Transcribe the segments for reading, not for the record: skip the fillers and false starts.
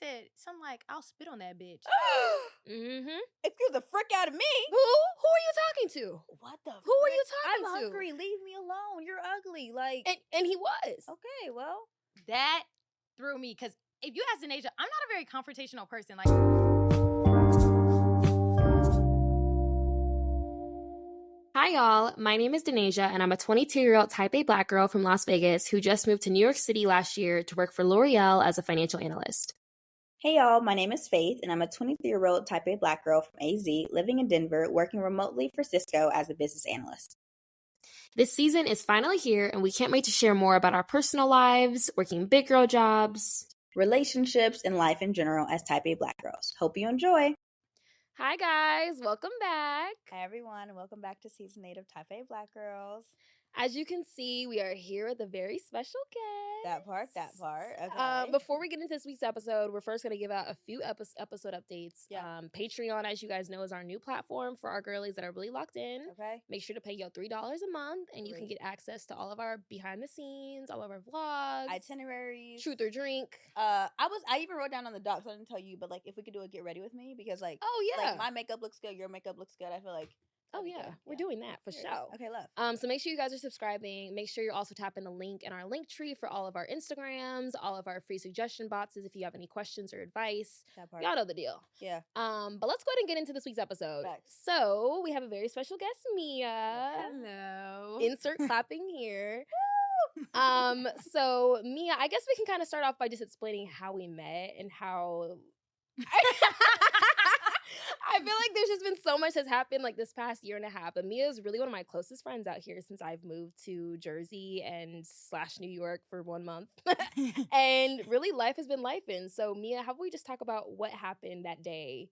said something like, "I'll spit on that bitch." Excuse the frick out of me. Who are you talking to? What the? Who are you I'm talking to? hungry. Leave me alone. You're ugly. Like, And he was. okay, well, That threw me because if you ask Denasia, I'm not a very confrontational person. Like, hi, y'all. My name is Denasia, and I'm a 22-year-old Type A Black girl from Las Vegas who just moved to New York City last year to work for L'Oreal as a financial analyst. hey y'all, my name is Faith, and I'm a 23-year-old Type A Black girl from AZ, living in Denver, working remotely for Cisco as a business analyst. This season is finally here, and we can't wait to share more about our personal lives, working big girl jobs, relationships, and life in general as Type A Black girls. Hope you enjoy. Hi, guys. Welcome back. Hi, everyone, and welcome back to Season 8 of Type A Black Girls. As you can see, we are here with a very special guest. That part. Okay. Before we get into this week's episode, we're first going to give out a few episode updates. Yeah. Patreon, as you guys know, is our new platform for our girlies that are really locked in. Okay. Make sure to pay your $3 a month, and you can get access to all of our behind the scenes, all of our vlogs, itineraries, truth or drink. I even wrote down on the docs. I didn't tell you, but like if we could do a get ready with me, because like, like my makeup looks good, your makeup looks good. I feel like. Oh, yeah. We're doing that for sure. Okay, love. So make sure you guys are subscribing. Make sure you're also tapping the link in our link tree for all of our Instagrams, all of our free suggestion boxes if you have any questions or advice. That part. Y'all know the deal. Yeah. But let's go ahead and get into this week's episode. Facts. So we have a very special guest, Mia. hello. Insert clapping here. So Mia, I guess we can kind of start off by just explaining how we met and how... I feel like there's just been so much has happened like this past year and a half. But Mia is really one of my closest friends out here since I've moved to Jersey and / New York for 1 month. And really life has been lifing. So Mia, how about we just talk about what happened that day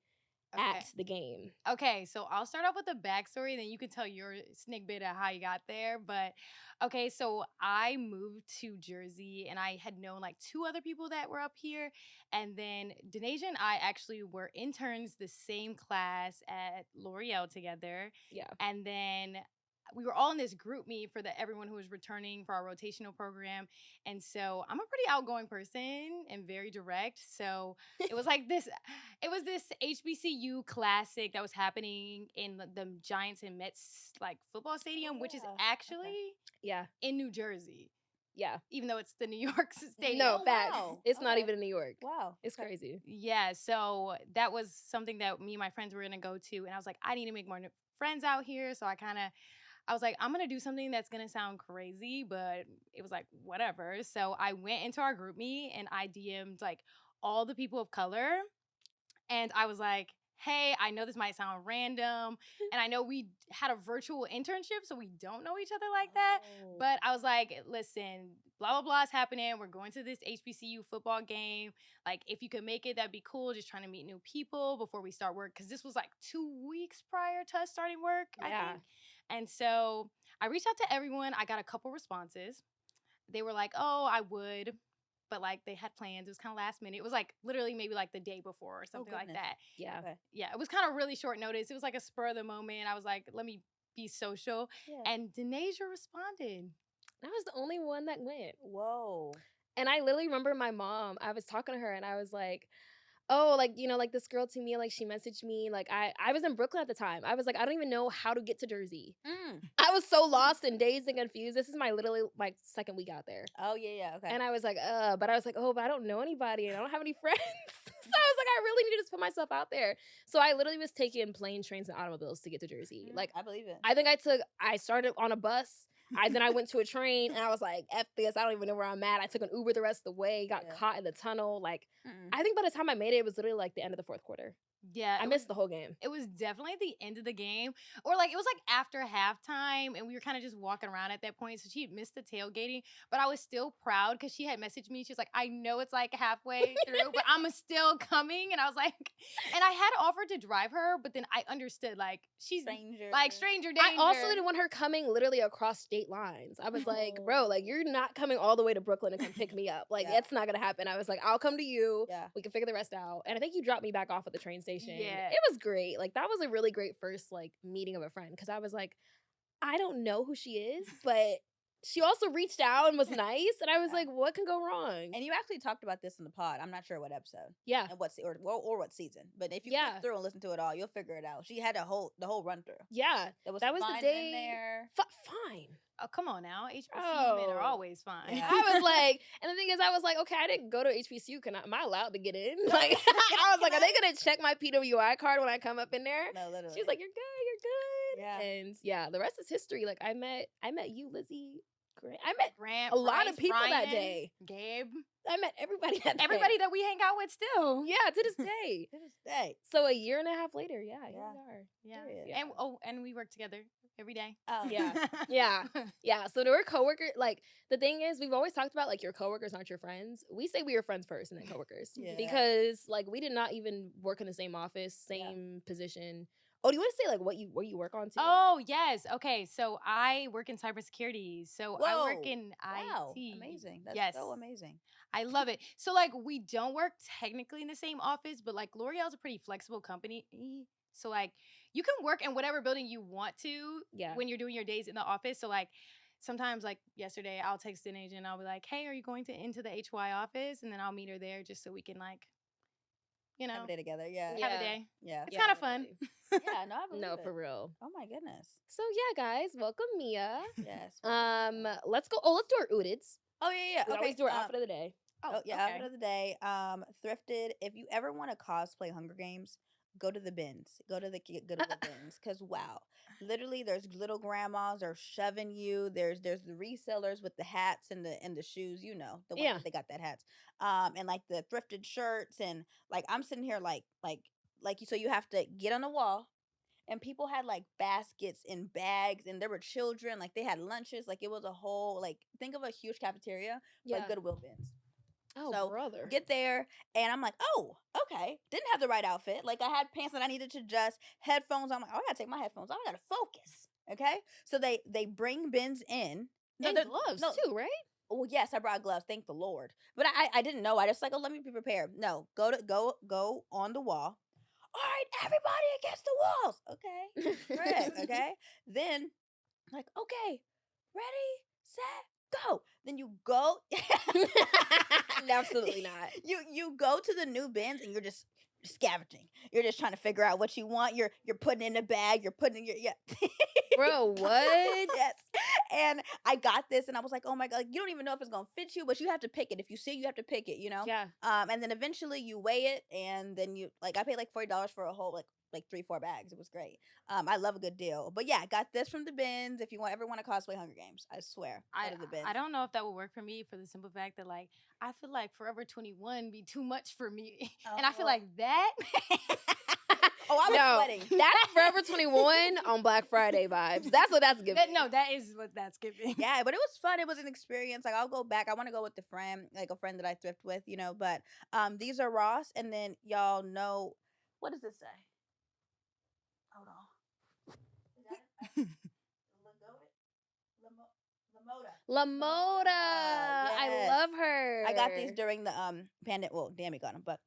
at the game? Okay, so I'll start off with the backstory, then you can tell your sneak bit of how you got there. But okay, so I moved to Jersey and I had known like 2 other people that were up here. And then Denasia and I actually were interns the same class at L'Oreal together. Yeah. And then we were all in this group meet for everyone who was returning for our rotational program. And so I'm a pretty outgoing person and very direct. So it was like this HBCU classic that was happening in the Giants and Mets like football stadium, which is actually in New Jersey. Yeah. Even though it's the New York stadium. No, facts. Wow. It's not even in New York. Wow. It's crazy. Yeah. So that was something that me and my friends were going to go to. And I was like, I need to make more friends out here. So I was like, I'm going to do something that's going to sound crazy, but it was like, whatever. So I went into our group meet and I DM'd like all the people of color. And I was like, hey, I know this might sound random. And I know we had a virtual internship, so we don't know each other like that. But I was like, listen, blah, blah, blah is happening. We're going to this HBCU football game. Like, if you could make it, that'd be cool. Just trying to meet new people before we start work. Because this was like 2 weeks prior to us starting work, I think. And so I reached out to everyone. I got a couple responses. They were like, oh, I would. But like they had plans. It was kind of last minute. It was like literally maybe like the day before or something like that. Yeah. Okay. Yeah. It was kind of really short notice. It was like a spur of the moment. I was like, let me be social. Yeah. And Denasia responded. I was the only one that went. Whoa. And I literally remember my mom. I was talking to her and I was like, oh, like, you know, like this girl to me, like she messaged me, like I was in Brooklyn at the time. I was like, I don't even know how to get to Jersey. I was so lost and dazed and confused. This is my literally like 2nd week out there. Oh, yeah, okay. And I was like, but I was like, oh, but I don't know anybody and I don't have any friends. So I was like, I really need to just put myself out there. So I literally was taking plane, trains, and automobiles to get to Jersey. Like, I believe it. I think I started on a bus. Then I went to a train and I was like, F this, I don't even know where I'm at. I took an Uber the rest of the way, got caught in the tunnel. Like, I think by the time I made it, it was literally like the end of the 4th quarter. Yeah. I missed the whole game. It was definitely the end of the game. Or like, it was like after halftime and we were kind of just walking around at that point. So she had missed the tailgating, but I was still proud because she had messaged me. She was like, I know it's like halfway through, but I'm still coming. And I was like, and I had offered to drive her, but then I understood like she's stranger danger. I also didn't want her coming literally across state lines. I was like, bro, like you're not coming all the way to Brooklyn to come pick me up. Like that's not going to happen. I was like, I'll come to you. Yeah. We can figure the rest out. And I think you dropped me back off at the train station. Yeah. It was great. Like that was a really great first like meeting of a friend because I was like, I don't know who she is, but she also reached out and was nice, and I was like, what can go wrong? And you actually talked about this in the pod. I'm not sure what episode. Yeah. And or what season. But if you click through and listen to it all, you'll figure it out. She had the whole run through. Yeah. There was that was the day in there. Fine. Oh, come on now. HBCU men are always fine. Yeah. I was like, and the thing is, I was like, okay, I didn't go to HBCU. Am I allowed to get in? Like, I was like, are they gonna check my PWI card when I come up in there? No, literally. She was like, you're good. Yeah. And yeah, the rest is history. Like, I met you, Lizzie. I met Grant, a lot Bryce, of people Brian, that day. Gabe. I met everybody that day. Everybody that we hang out with still. Yeah, to this day. To this day. So a year and a half later, here we are. Yeah. And we work together every day. Oh. Yeah. Yeah. So there were coworkers. Like, the thing is, we've always talked about, like, your coworkers aren't your friends. We say we were friends first and then coworkers. Yeah. Because, like, we did not even work in the same office, same position. Oh, do you want to say, like, what you work on too? Oh, yes. Okay. So I work in cybersecurity. So I work in wow. IT. Amazing. That's so amazing. I love it. So, like, we don't work technically in the same office, but, like, L'Oreal's a pretty flexible company. So, like, you can work in whatever building you want to when you're doing your days in the office. So, like, sometimes, like, yesterday, I'll text an agent and I'll be like, hey, are you going into the HY office? And then I'll meet her there just so we can, like, have a day together. Yeah. Have a day. Yeah. It's kind of fun. Yeah, no, I believe No, it. for real. Oh my goodness. So yeah, guys, welcome Mia. Yes. Let's go. Oh, let's do our ooteds. Oh yeah. We always do our outfit of the day. Outfit of the day. Thrifted. If you ever want to cosplay Hunger Games, go to the bins. Go to the bins. Because wow, literally, there's little grandmas are shoving you. There's the resellers with the hats and the shoes. You know, the ones that they got that hats. And like the thrifted shirts and like I'm sitting here like so you have to get on the wall. And people had like baskets and bags, and there were children. Like they had lunches. Like it was a whole think of a huge cafeteria, like Goodwill bins. Oh, so brother. Get there, and I'm like, oh, okay. Didn't have the right outfit. Like I had pants that I needed to adjust, headphones. I'm like, oh, I gotta take my headphones off. I gotta focus. Okay, so they bring bins in. No, and gloves too, right? Well, yes, I brought gloves. Thank the Lord. But I didn't know. I just like, oh, let me be prepared. No, go on the wall. All right, everybody against the walls. Okay, correct. Okay, then like, okay, ready, set, go. Then you go. Absolutely not. You go to the new bins and you're just scavenging. You're just trying to figure out what you want. You're putting in a bag. You're putting in your Bro, what? Yes. And I got this, and I was like, oh my god, you don't even know if it's gonna fit you, but you have to pick it. If you see it, you have to pick it. You know. Yeah. And then eventually you weigh it, and then you I paid like $40 for a whole like 3-4 bags. It was great. I love a good deal. But yeah, I got this from the bins. If you ever want to cosplay Hunger Games, I swear. Out of the bins. I don't know if that would work for me for the simple fact that like I feel like Forever 21 be too much for me. And I feel like that. Oh, I was sweating. That's Forever 21 on Black Friday vibes. That's what that's giving. That is what that's giving. Yeah, but it was fun. It was an experience. Like I'll go back. I want to go with a friend that I thrift with, you know. But these are Ross, and then y'all know, what does this say? Hold on. LaModa. Yes. I love her. I got these during the pandemic. Well, Dammy got them, but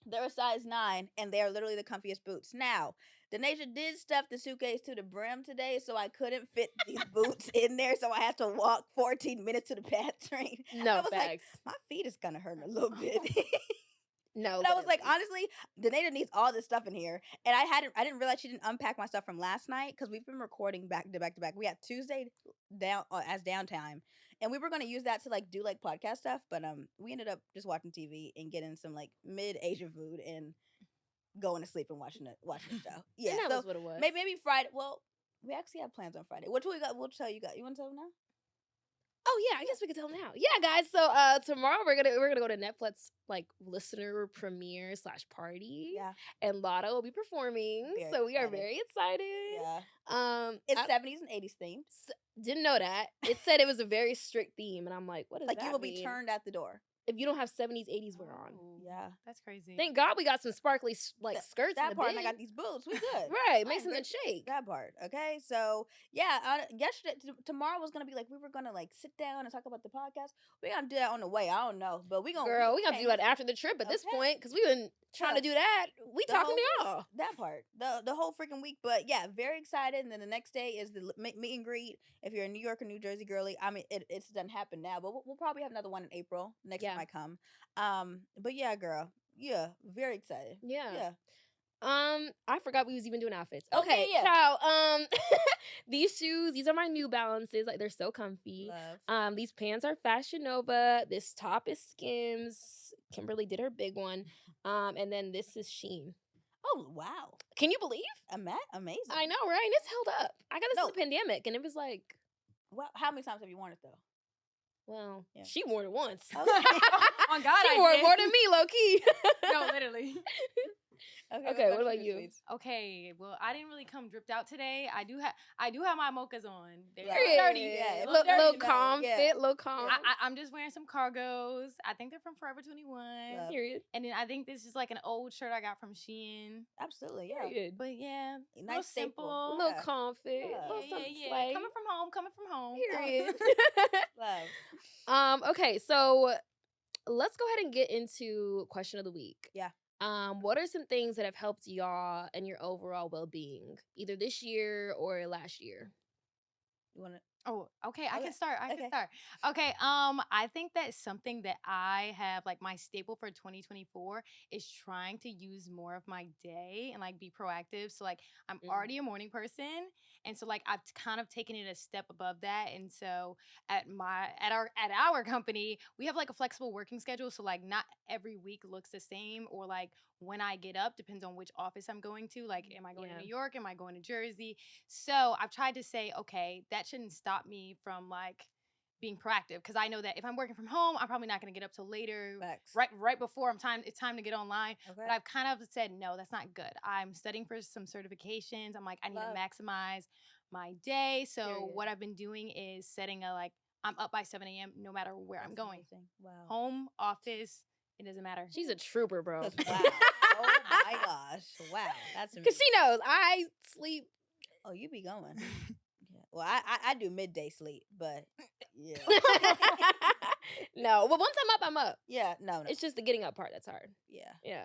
they're a size 9, and they are literally the comfiest boots. Now, Denasia did stuff the suitcase to the brim today, so I couldn't fit these boots in there, so I had to walk 14 minutes to the bathroom. No, I was facts. like, my feet is kind of hurting a little bit. No, but I was like, honestly, Denasia needs all this stuff in here, and I didn't realize she didn't unpack my stuff from last night because we've been recording back to back to back. We had Tuesday down as downtime, and we were gonna use that to like do like podcast stuff, but we ended up just watching TV and getting some like mid Asian food and going to sleep and watching the show. Yeah, and that so was what it was. maybe Friday. Well, we actually have plans on Friday. What we got? We'll tell you guys. You want to tell them now? Oh yeah, I guess we can tell them now. Yeah, guys. So tomorrow we're gonna go to Netflix like listener premiere / party. Yeah. And Lotto will be performing. Very so we are excited. very excited. Yeah. It's 70s and 80s themed. Didn't know that. It said it was a very strict theme, and I'm like, what does like that you will mean? be turned at the door. if you don't have 70s, 80s wear on. Oh, Yeah. that's crazy. Thank God we got some sparkly Th- skirts in That the part, and I bid. got these boots. We good. Right, I makes ain't them rich. shake. That part. Okay. So yeah, yesterday, tomorrow was gonna be like we were gonna like sit down and talk about the podcast. We gonna do that on the way. I don't know, but we gonna. Girl, we gonna do that it. after the trip at this Okay. point because we've been trying to do that. We The talking whole to week. y'all. That part, the whole freaking week. But yeah, very excited. And then the next day is the meet and greet. If you're a New York or New Jersey girly, I mean, it's done happen now, but we'll probably have another one in April. Next Yeah. time I come. But yeah, girl, yeah, very excited. Yeah. Yeah. I forgot we was even doing outfits. Oh, Okay, yeah. ciao. These shoes, these are my New Balances. Like they're so comfy. Love. These pants are Fashion Nova. This top is Skims. Kimberly did her big one. And then this is Shein. Oh wow, Can you believe? amazing. I know, right? And it's held up. I got this in No. the pandemic, and it was like, Well, how many times have you worn it though? well, Yeah. she wore it once. Okay. On God, She I wore it did. more than me, low key. No, literally. Okay, what about you? sweets? Okay, well, I didn't really come dripped out today. I do have my mochas on. They're Yeah. dirty. Yeah, a it little dirty. Little dirty, calm yeah. fit, little calm. I'm just wearing some cargos. I think they're from Forever 21. Love. Period. And then I think this is like an old shirt I got from Shein. Absolutely, yeah. Period. But yeah, Nice real staple. A simple. little Yeah. calm fit. Yeah. Little Yeah, something yeah. slay. Coming from home. Period. Love. Okay, so let's go ahead and get into question of the week. Yeah. What are some things that have helped y'all and your overall well-being, either this year or last year? You want to? Oh, okay. I Okay, can start. I okay. can start. Okay. I think that something that I have like my staple for 2024 is trying to use more of my day and like be proactive. So like I'm already a morning person, and so like I've kind of taken it a step above that. And so at our company, we have like a flexible working schedule. So like not every week looks the same, or like when I get up depends on which office I'm going to. Like, am I going Yeah. to New York? Am I going to Jersey? So I've tried to say, okay, that shouldn't stop me from like being proactive, because I know that if I'm working from home, I'm probably not going to get up till later, Facts. right before it's time to get online. Okay. But I've kind of said, no, that's not good. I'm studying for some certifications. I'm like, I need Love. to maximize my day. So Period. what I've been doing is setting a like, I'm up by 7 a.m. no matter where I'm That's going. amazing. Wow. Home, office, it doesn't matter. She's a trooper, bro. 'Cause wow. Oh my gosh. Wow. That's Because amazing. she knows I sleep. Oh, you be going. Yeah. Well, I do midday sleep, but yeah. No, but once I'm up. Yeah. No. It's just the getting up part that's hard. Yeah. Yeah.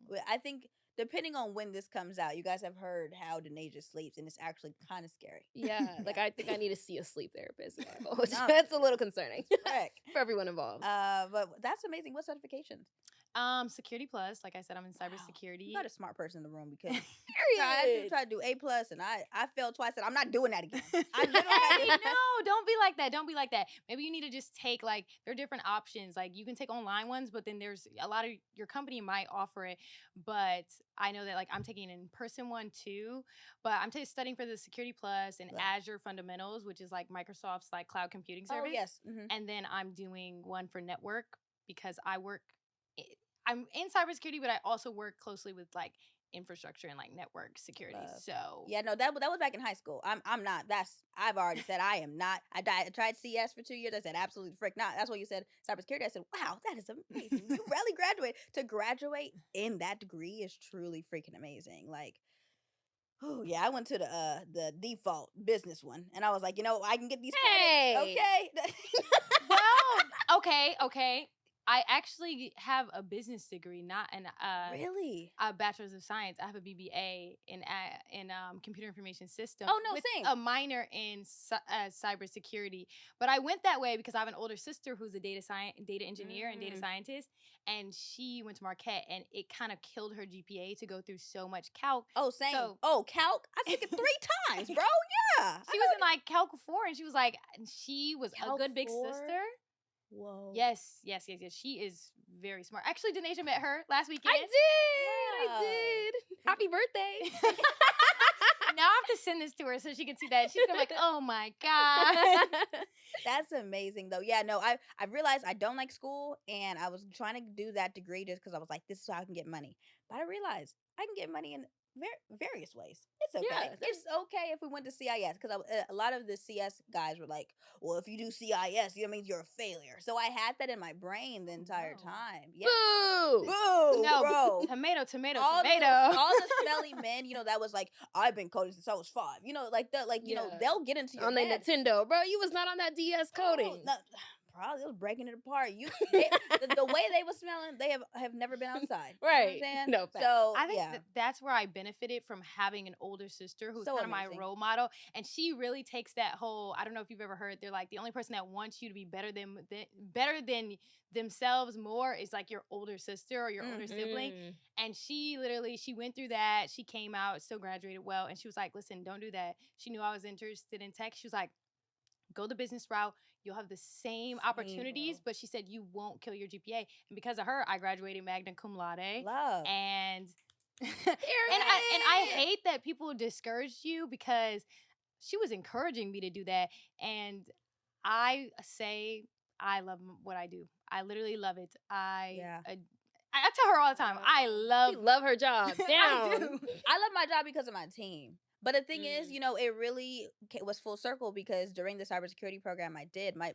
Well, I think depending on when this comes out, you guys have heard how Denasia sleeps, and it's actually kind of scary. Yeah, like I think I need to see a sleep therapist. Which No. that's a little concerning Correct. for everyone involved. But that's amazing. What certifications? Security plus, like I said, I'm in Wow. cybersecurity. You got a smart person in the room, because I Period. tried to do A plus and I failed twice, and I'm not doing that again. I literally Hey, got no, don't be like that. Don't be like that. Maybe you need to just take like there are different options. Like you can take online ones, but then there's a lot of your company might offer it. But I know that like I'm taking an in-person one too. But I'm studying for the Security Plus and Wow. Azure Fundamentals, which is like Microsoft's like cloud computing service. Oh yes. Mhm. And then I'm doing one for network, because I'm in cybersecurity, but I also work closely with like infrastructure and like network security. Love. So Yeah, no, that was back in high school. I'm not. I've already said I am not. I tried CS for 2 years. I said absolutely frick not. That's what you said, cybersecurity. I said, wow, that is amazing. You really graduated. To graduate in that degree is truly freaking amazing. Like, oh yeah, I went to the default business one, and I was like, I can get these Hey. credits. Okay. well, okay. I actually have a business degree, not an Really? a bachelor's of science. I have a BBA in computer information systems. Oh, no, with same. a minor in cybersecurity. But I went that way because I have an older sister who's a data engineer and data scientist, and she went to Marquette, and it kind of killed her GPA to go through so much calc. Oh, same. So- Oh, calc. I took it 3 times, bro. Yeah. She was in like Calc 4, and she was like, she was a Calc good big 4? sister. Whoa. Yes. She is very smart. Actually, Denasia met her last weekend. I Wow. did. Happy birthday. Now I have to send this to her so she can see that. She's gonna be like, oh my God. That's amazing, though. Yeah, no, I realized I don't like school, and I was trying to do that degree just because I was like, this is how I can get money. But I realized I can get money in various ways. It's okay. Yeah, It's okay if we went to CIS because a lot of the CS guys were like, "Well, if you do CIS, that means you're a failure." So I had that in my brain the Oh, entire no. time. Yeah, boo. boo, No, bro. tomato, tomato, All tomato. the smelly men, that was like, I've been coding since I was 5. Yeah. They'll get into your On the head. Nintendo, bro, you was not on that DS coding. No, probably was breaking it apart. The way they were smelling, they have never been outside. Right. You know what I'm saying? No, facts. So I think yeah, that's where I benefited from having an older sister who's So kind of my amazing. role model. And she really takes that whole, I don't know if you've ever heard, they're like, the only person that wants you to be better than themselves more is like your older sister or your older sibling. Mm. And she went through that. She came out, still graduated well. And she was like, listen, don't do that. She knew I was interested in tech. She was like, go the business route. You'll have the same opportunities, bro. but she said you won't kill your GPA. And because of her, I graduated magna cum laude. Love. And I hate that people discouraged you because she was encouraging me to do that. And I say I love what I do. I literally love it. I tell her all the time, I She love her job. I Down. do. I love my job because of my team. But the thing is, Mm. it really was full circle because during the cybersecurity program I did, my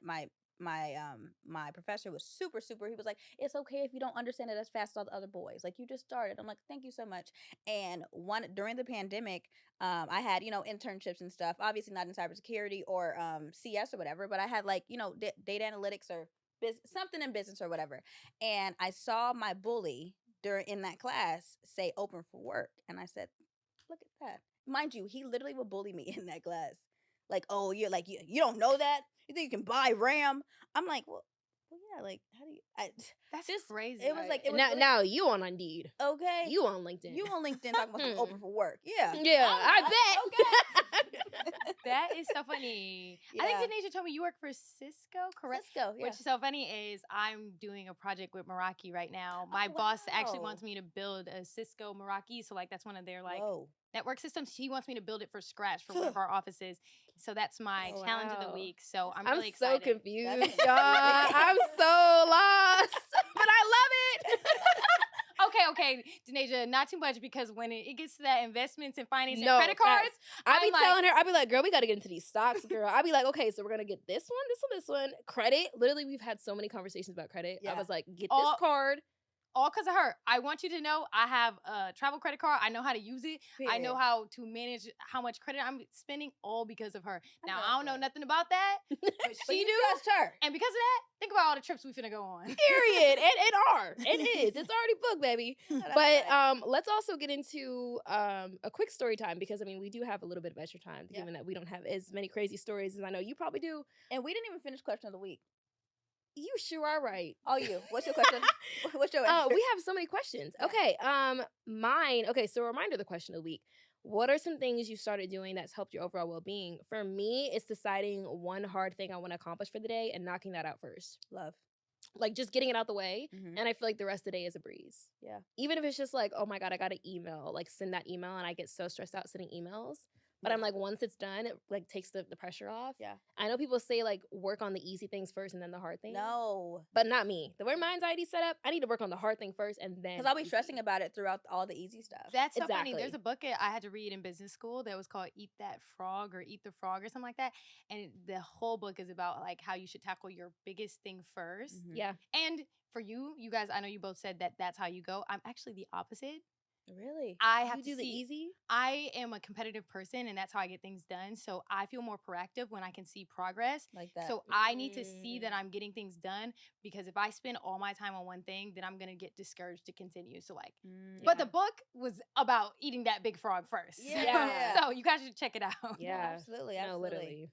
professor was super super. He was like, "It's okay if you don't understand it as fast as all the other boys. Like, you just started." I'm like, "Thank you so much." And during the pandemic, I had internships and stuff. Obviously not in cybersecurity or CS or whatever, but I had like data analytics or something in business or whatever. And I saw my bully in that class say open for work, and I said, look at that. Mind you, he literally would bully me in that class. Like, oh, you're like, you don't know that? You think you can buy RAM? I'm like, well yeah, like, how do you? That's just crazy. It was like, it was now, really, now you on Indeed. okay. You on LinkedIn. You on LinkedIn talking about some open for work? Yeah, Yeah, I bet. Okay. That is so funny. Yeah. I think Denasia told me you work for Cisco, correct? Cisco, yeah. Which is so funny is I'm doing a project with Meraki right now. My Oh, boss actually wow. wants me to build a Cisco Meraki. So like that's one of their like Whoa. network systems. He wants me to build it for scratch for one of our offices. So that's my Oh, challenge of the wow. week. So I'm I'm really so excited. confused, That's y'all. I'm so lost, but I love it. Okay, Denasia, not too much because when it gets to that investments and finance No, and credit cards, facts. I be I'm like- telling her, I be like, girl, we got to get into these stocks, girl. I be like, okay, so we're gonna get this one, this one. Credit. Literally, we've had so many conversations about credit. I Yeah. was like, get All- this card. all because of her. I want you to know I have a travel credit card. I know how to use it. I know Period. how to manage how much credit I'm spending, all because of her. I Now, know I don't that's know right. nothing about that, but But she you do. trust her. And because of that, think about all the trips we finna go on. Period. It is. It's already booked, baby. That's But right. let's also get into a quick story time because I mean we do have a little bit of extra time, Yeah. given that we don't have as many crazy stories as I know you probably do. And we didn't even finish question of the week. You sure are right. All you. What's your question? What's your answer? We have so many questions. Yeah. Okay. Mine. Okay. So a reminder, of the question of the week. What are some things you started doing that's helped your overall well-being? For me, it's deciding one hard thing I want to accomplish for the day and knocking that out first. Love. Like just getting it out the way. Mhm. And I feel like the rest of the day is a breeze. Yeah. Even if it's just like, oh my God, I got an email, like send that email, and I get so stressed out sending emails. But I'm like, once it's done, it like takes the pressure off. Yeah. I know people say like work on the easy things first and then the hard things. No. But not me. The way my anxiety set up, I need to work on the hard thing first and then. Because I'll be easy. stressing about it throughout all the easy stuff. That's so funny. Exactly. There's a book I had to read in business school that was called Eat That Frog or Eat the Frog or something like that. And the whole book is about like how you should tackle your biggest thing 1st. Mhm. Yeah. And for you guys, I know you both said that that's how you go. I'm actually the opposite. Really? I have You to do the see- easy? I am a competitive person, and that's how I get things done. So I feel more proactive when I can see progress. Like that. So I need to see that I'm getting things done, because if I spend all my time on one thing, then I'm gonna get discouraged to continue. So like, but the book was about eating that big frog first. Yeah. So you guys should check it out. Yeah. Absolutely. No, Absolutely. literally.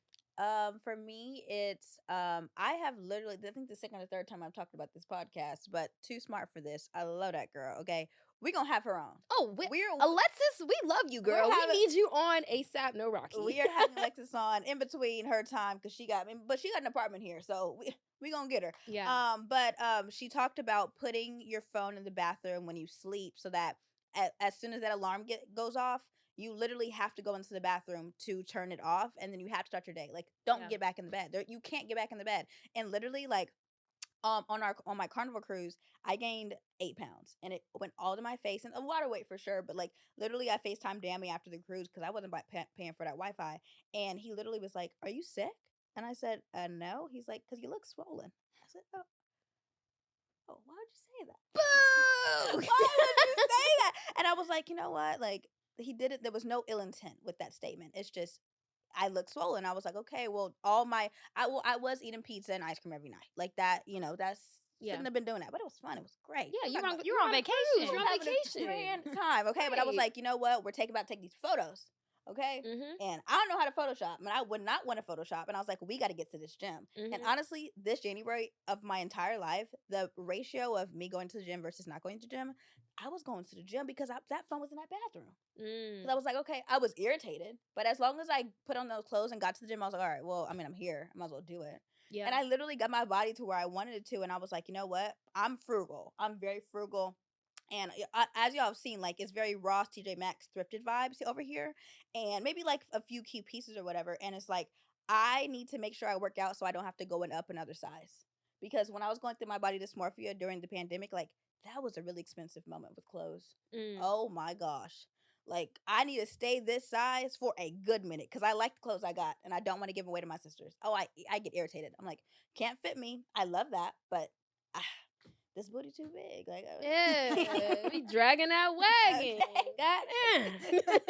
For me, it's I have literally, I think the second or third time I've talked about this podcast, but too smart for this. I love that girl. Okay, we're gonna have her on. Oh, We're Alexis, we love you, girl. We having- need you on ASAP, no Rocky. we are having Alexis on in between her time because she got an apartment here, so we gonna get her. Yeah. But she talked about putting your phone in the bathroom when you sleep, so that as soon as that alarm goes off, you literally have to go into the bathroom to turn it off, and then you have to start your day. Like, don't Yeah. get back in the bed. You can't get back in the bed. And literally, like, on my Carnival cruise, I gained 8 pounds, and it went all to my face and a water weight for sure. But like literally, I FaceTimed Dammy after the cruise because I wasn't paying for that Wi-Fi, and he literally was like, "Are you sick?" And I said, "No." He's like, "Cause you look swollen." I said, "Oh, why would you say that? Boo! Why would you say that?" And I was like, you know what? Like he did it. There was no ill intent with that statement. It's just I look swollen. I was like, okay, well, I was eating pizza and ice cream every night. Like that, that's Yeah. shouldn't have been doing that. But it was fun. It was great. Yeah, I'm you're talking on about You're on a vacation. cruise, You're on having a vacation. grand time. Okay. But I was Right. like, you know what? We're about to take these photos. Okay. Mhm. And I don't know how to Photoshop. And I would not want to Photoshop. And I was like, we got to get to this gym. And Mhm. honestly, this January of my entire life, the ratio of me going to the gym versus not going to the gym, I was going to the gym because that fun was in that bathroom. Because I was like, okay, I was irritated, but as long as I put on those clothes and got to the gym, I was like, all right, well, I mean, I'm here. I might as well do it. Yeah. And I literally got my body to where I wanted it to. And I was like, you know what? I'm frugal. I'm very frugal. And as y'all have seen, like, it's very Ross, TJ Maxx thrifted vibes over here. And maybe like a few key pieces or whatever. And it's like, I need to make sure I work out so I don't have to go in up another size. Because when I was going through my body dysmorphia during the pandemic, like, that was a really expensive moment with clothes. Oh my gosh. Like, I need to stay this size for a good minute because I like the clothes I got and I don't want to give them away to my sisters. Oh, I get irritated. I'm like, can't fit me. I love that, but this booty too big. Like, Yeah, we dragging that wagon. Goddamn.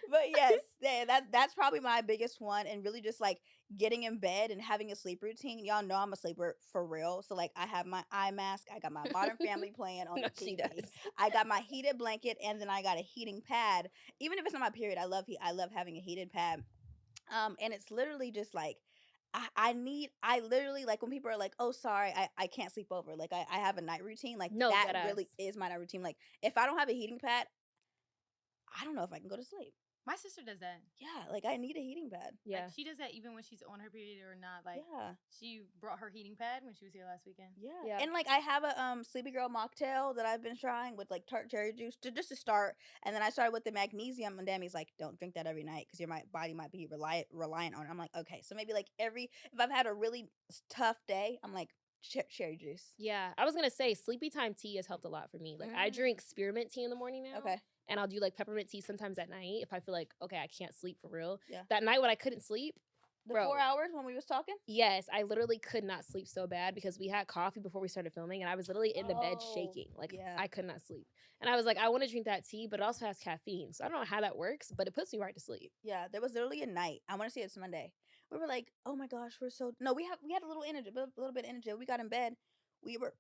But yes, that's probably my biggest one, and really just like getting in bed and having a sleep routine. Y'all know I'm a sleeper for real. So like I have my eye mask, I got my Modern Family playing on No, the she TV. does. I got my heated blanket, and then I got a heating pad. Even if it's not my period, I love having a heated pad. And it's literally just like I literally like when people are like, oh sorry, I can't sleep over. Like I have a night routine. Like No, that deadass. really is my night routine. Like if I don't have a heating pad, I don't know if I can go to sleep. My sister does that. Yeah, like I need a heating pad. Yeah. Like, she does that even when she's on her period or not. Like, Yeah. she brought her heating pad when she was here last weekend. Yeah. And like I have a Sleepy Girl mocktail that I've been trying with like tart cherry juice just to start. And then I started with the magnesium, and Dammy's like, don't drink that every night because your body might be reliant on it. I'm like, okay, so maybe like if I've had a really tough day, I'm like cherry juice. Yeah, I was gonna say sleepy time tea has helped a lot for me. Like I drink spearmint tea in the morning now. Okay. And I'll do like peppermint tea sometimes at night if I feel like, okay, I can't sleep for real. Yeah. That night when I couldn't sleep, The bro, 4 hours when we was talking? yes, I literally could not sleep so bad because we had coffee before we started filming and I was literally in the bed shaking. Like I could not sleep. And I was like, I want to drink that tea, but it also has caffeine. So I don't know how that works, but it puts me right to sleep. Yeah, there was literally a night. I want to say it's Monday. We were like, oh my gosh, we had a little energy, a little bit of energy. We got in bed. We were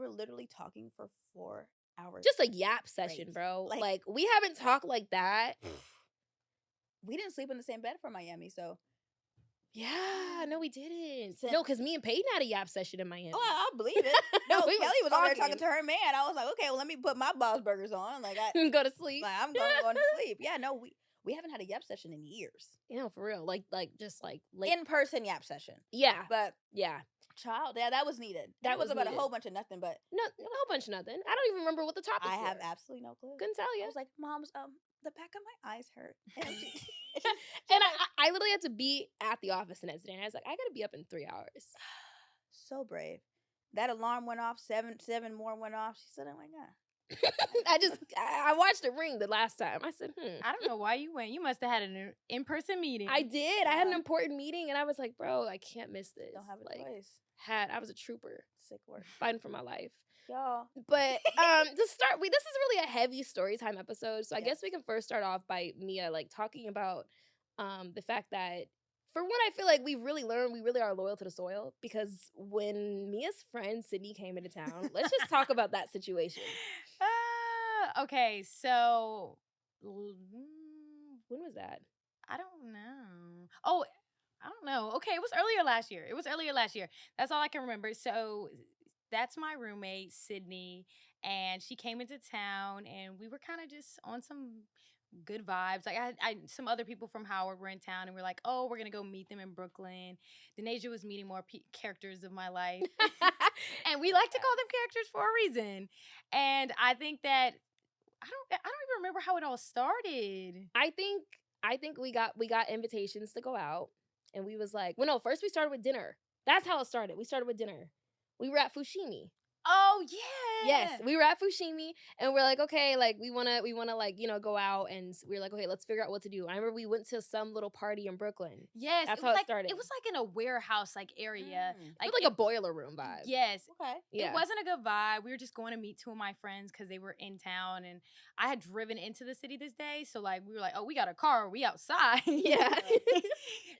literally talking for 4 hours. Just a yap session, straight. bro. Like- Like we haven't talked like that. We didn't sleep in the same bed for Miami, so Yeah, no, we didn't. Since- No, because me and Peyton had a yap session in Miami. oh, I believe it. No, We Kelly was was over there talking. talking to her man. I was like, okay, well, let me put my Bob's Burgers on. Like Go to sleep. I'm going to sleep. Yeah, no, we haven't had a yap session in years. You know, for real. Like just like late. In person yap session. Yeah, But yeah. child, yeah, that was needed. That That was was about a needed. whole bunch of nothing, but No, a whole bunch of nothing. I don't even remember what the topics I have were. absolutely no clue. Couldn't tell I you. was like, Mom's, the back of my eyes hurt. And And I literally had to be at the office the next day. And I was like, I gotta be up in 3 hours. so brave. That alarm went off. Seven more went off. She said, "Oh my god." I watched it ring the last time. I said, I don't know why you went. You must have had an in-person meeting. I did. I had an Yeah. important meeting, and I was like, bro, I can't miss this. Don't have a like, choice. I was a trooper, Sick work, fighting for my life. y'all. But to start, this is really a heavy story time episode. So I Yeah. guess we can first start off by Mia like talking about the fact that for one, I feel like we've really learned we really are loyal to the soil because when Mia's friend Sydney came into town, let's just talk about that situation. Okay, so When was that? I don't know. Oh, I don't know. Okay, it was earlier last year. That's all I can remember. So that's my roommate, Sydney, and she came into town, and we were kind of just on some good vibes. Like I some other people from Howard were in town, and we're like, oh, we're gonna go meet them in Brooklyn. Denasia was meeting more characters of my life, and we like to call them characters for a reason. And I think that I don't even remember how it all started. I think we got invitations to go out, and we was like, well, no, first we started with dinner. That's how it started. We started with dinner. We were at Fushimi. Oh yeah. Yes, we were at Fushimi, and we're like, okay, like we wanna like go out, and we're like, okay, let's figure out what to do. I remember we went to some little party in Brooklyn. Yes, That's it how was it like started. it was like in a warehouse like area, Like a boiler room vibe. Yes, Okay. Yeah. it wasn't a good vibe. We were just going to meet two of my friends because they were in town, and I had driven into the city this day, so like we were like, oh, we got a car, we outside. Yeah.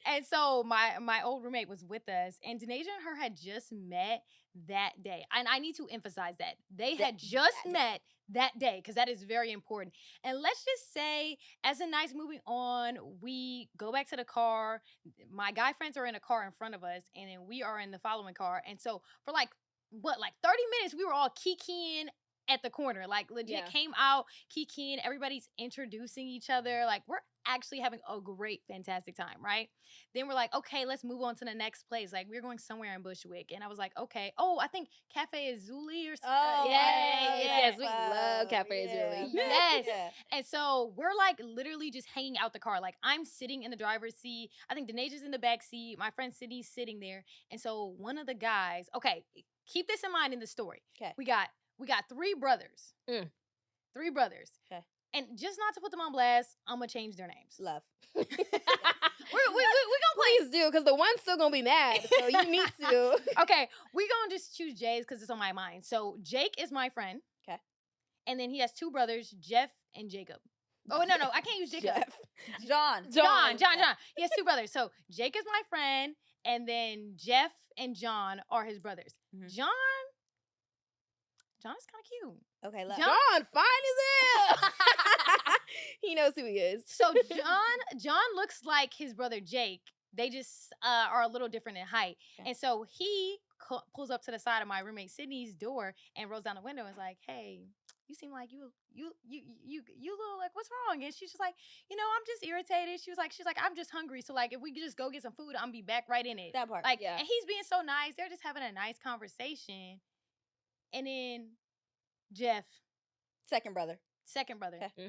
And so my old roommate was with us, and Denasia and her had just met that day, and I need to emphasize that they had just met that day because that is very important. And let's just say, as a night's moving on, we go back to the car. My guy friends are in a car in front of us, and then we are in the following car. And so for like 30 minutes, we were all kikiing at the corner, like legit came out kikiing. Everybody's introducing each other, like we're actually having a great, fantastic time, right? Then we're like, okay, let's move on to the next place. Like we're going somewhere in Bushwick, and I was like, okay, I think Cafe Azuli or something. Oh, yes, we love Cafe Azuli. Yes. And so we're like literally just hanging out the car. Like I'm sitting in the driver's seat. I think Denasia's in the back seat. My friend Sydney's sitting there. And so one of the guys, okay, keep this in mind in the story. Okay. We got 3 brothers. 3 brothers. Okay. And just not to put them on blast, I'm gonna change their names. Love. We're gonna Please do, because the one's still gonna be mad. So you need to. Okay, we gonna just choose Jay's because it's on my mind. So Jake is my friend. Okay. And then he has 2 brothers, Jeff and Jacob. Oh no, I can't use Jacob. John. He has 2 brothers. So Jake is my friend, and then Jeff and John are his brothers. Mhm. John is kind of cute. Okay, love. John, fine as hell. He knows who he is. So John looks like his brother Jake. They just are a little different in height. Okay. And so he pulls up to the side of my roommate Sydney's door and rolls down the window and is like, "Hey, you seem like you little like, what's wrong?" And she's just like, "I'm just irritated." She's like, "I'm just hungry. So like, if we could just go get some food, I'm be back right in it." That part. Like, and he's being so nice. They're just having a nice conversation. And then Jeff, Second brother.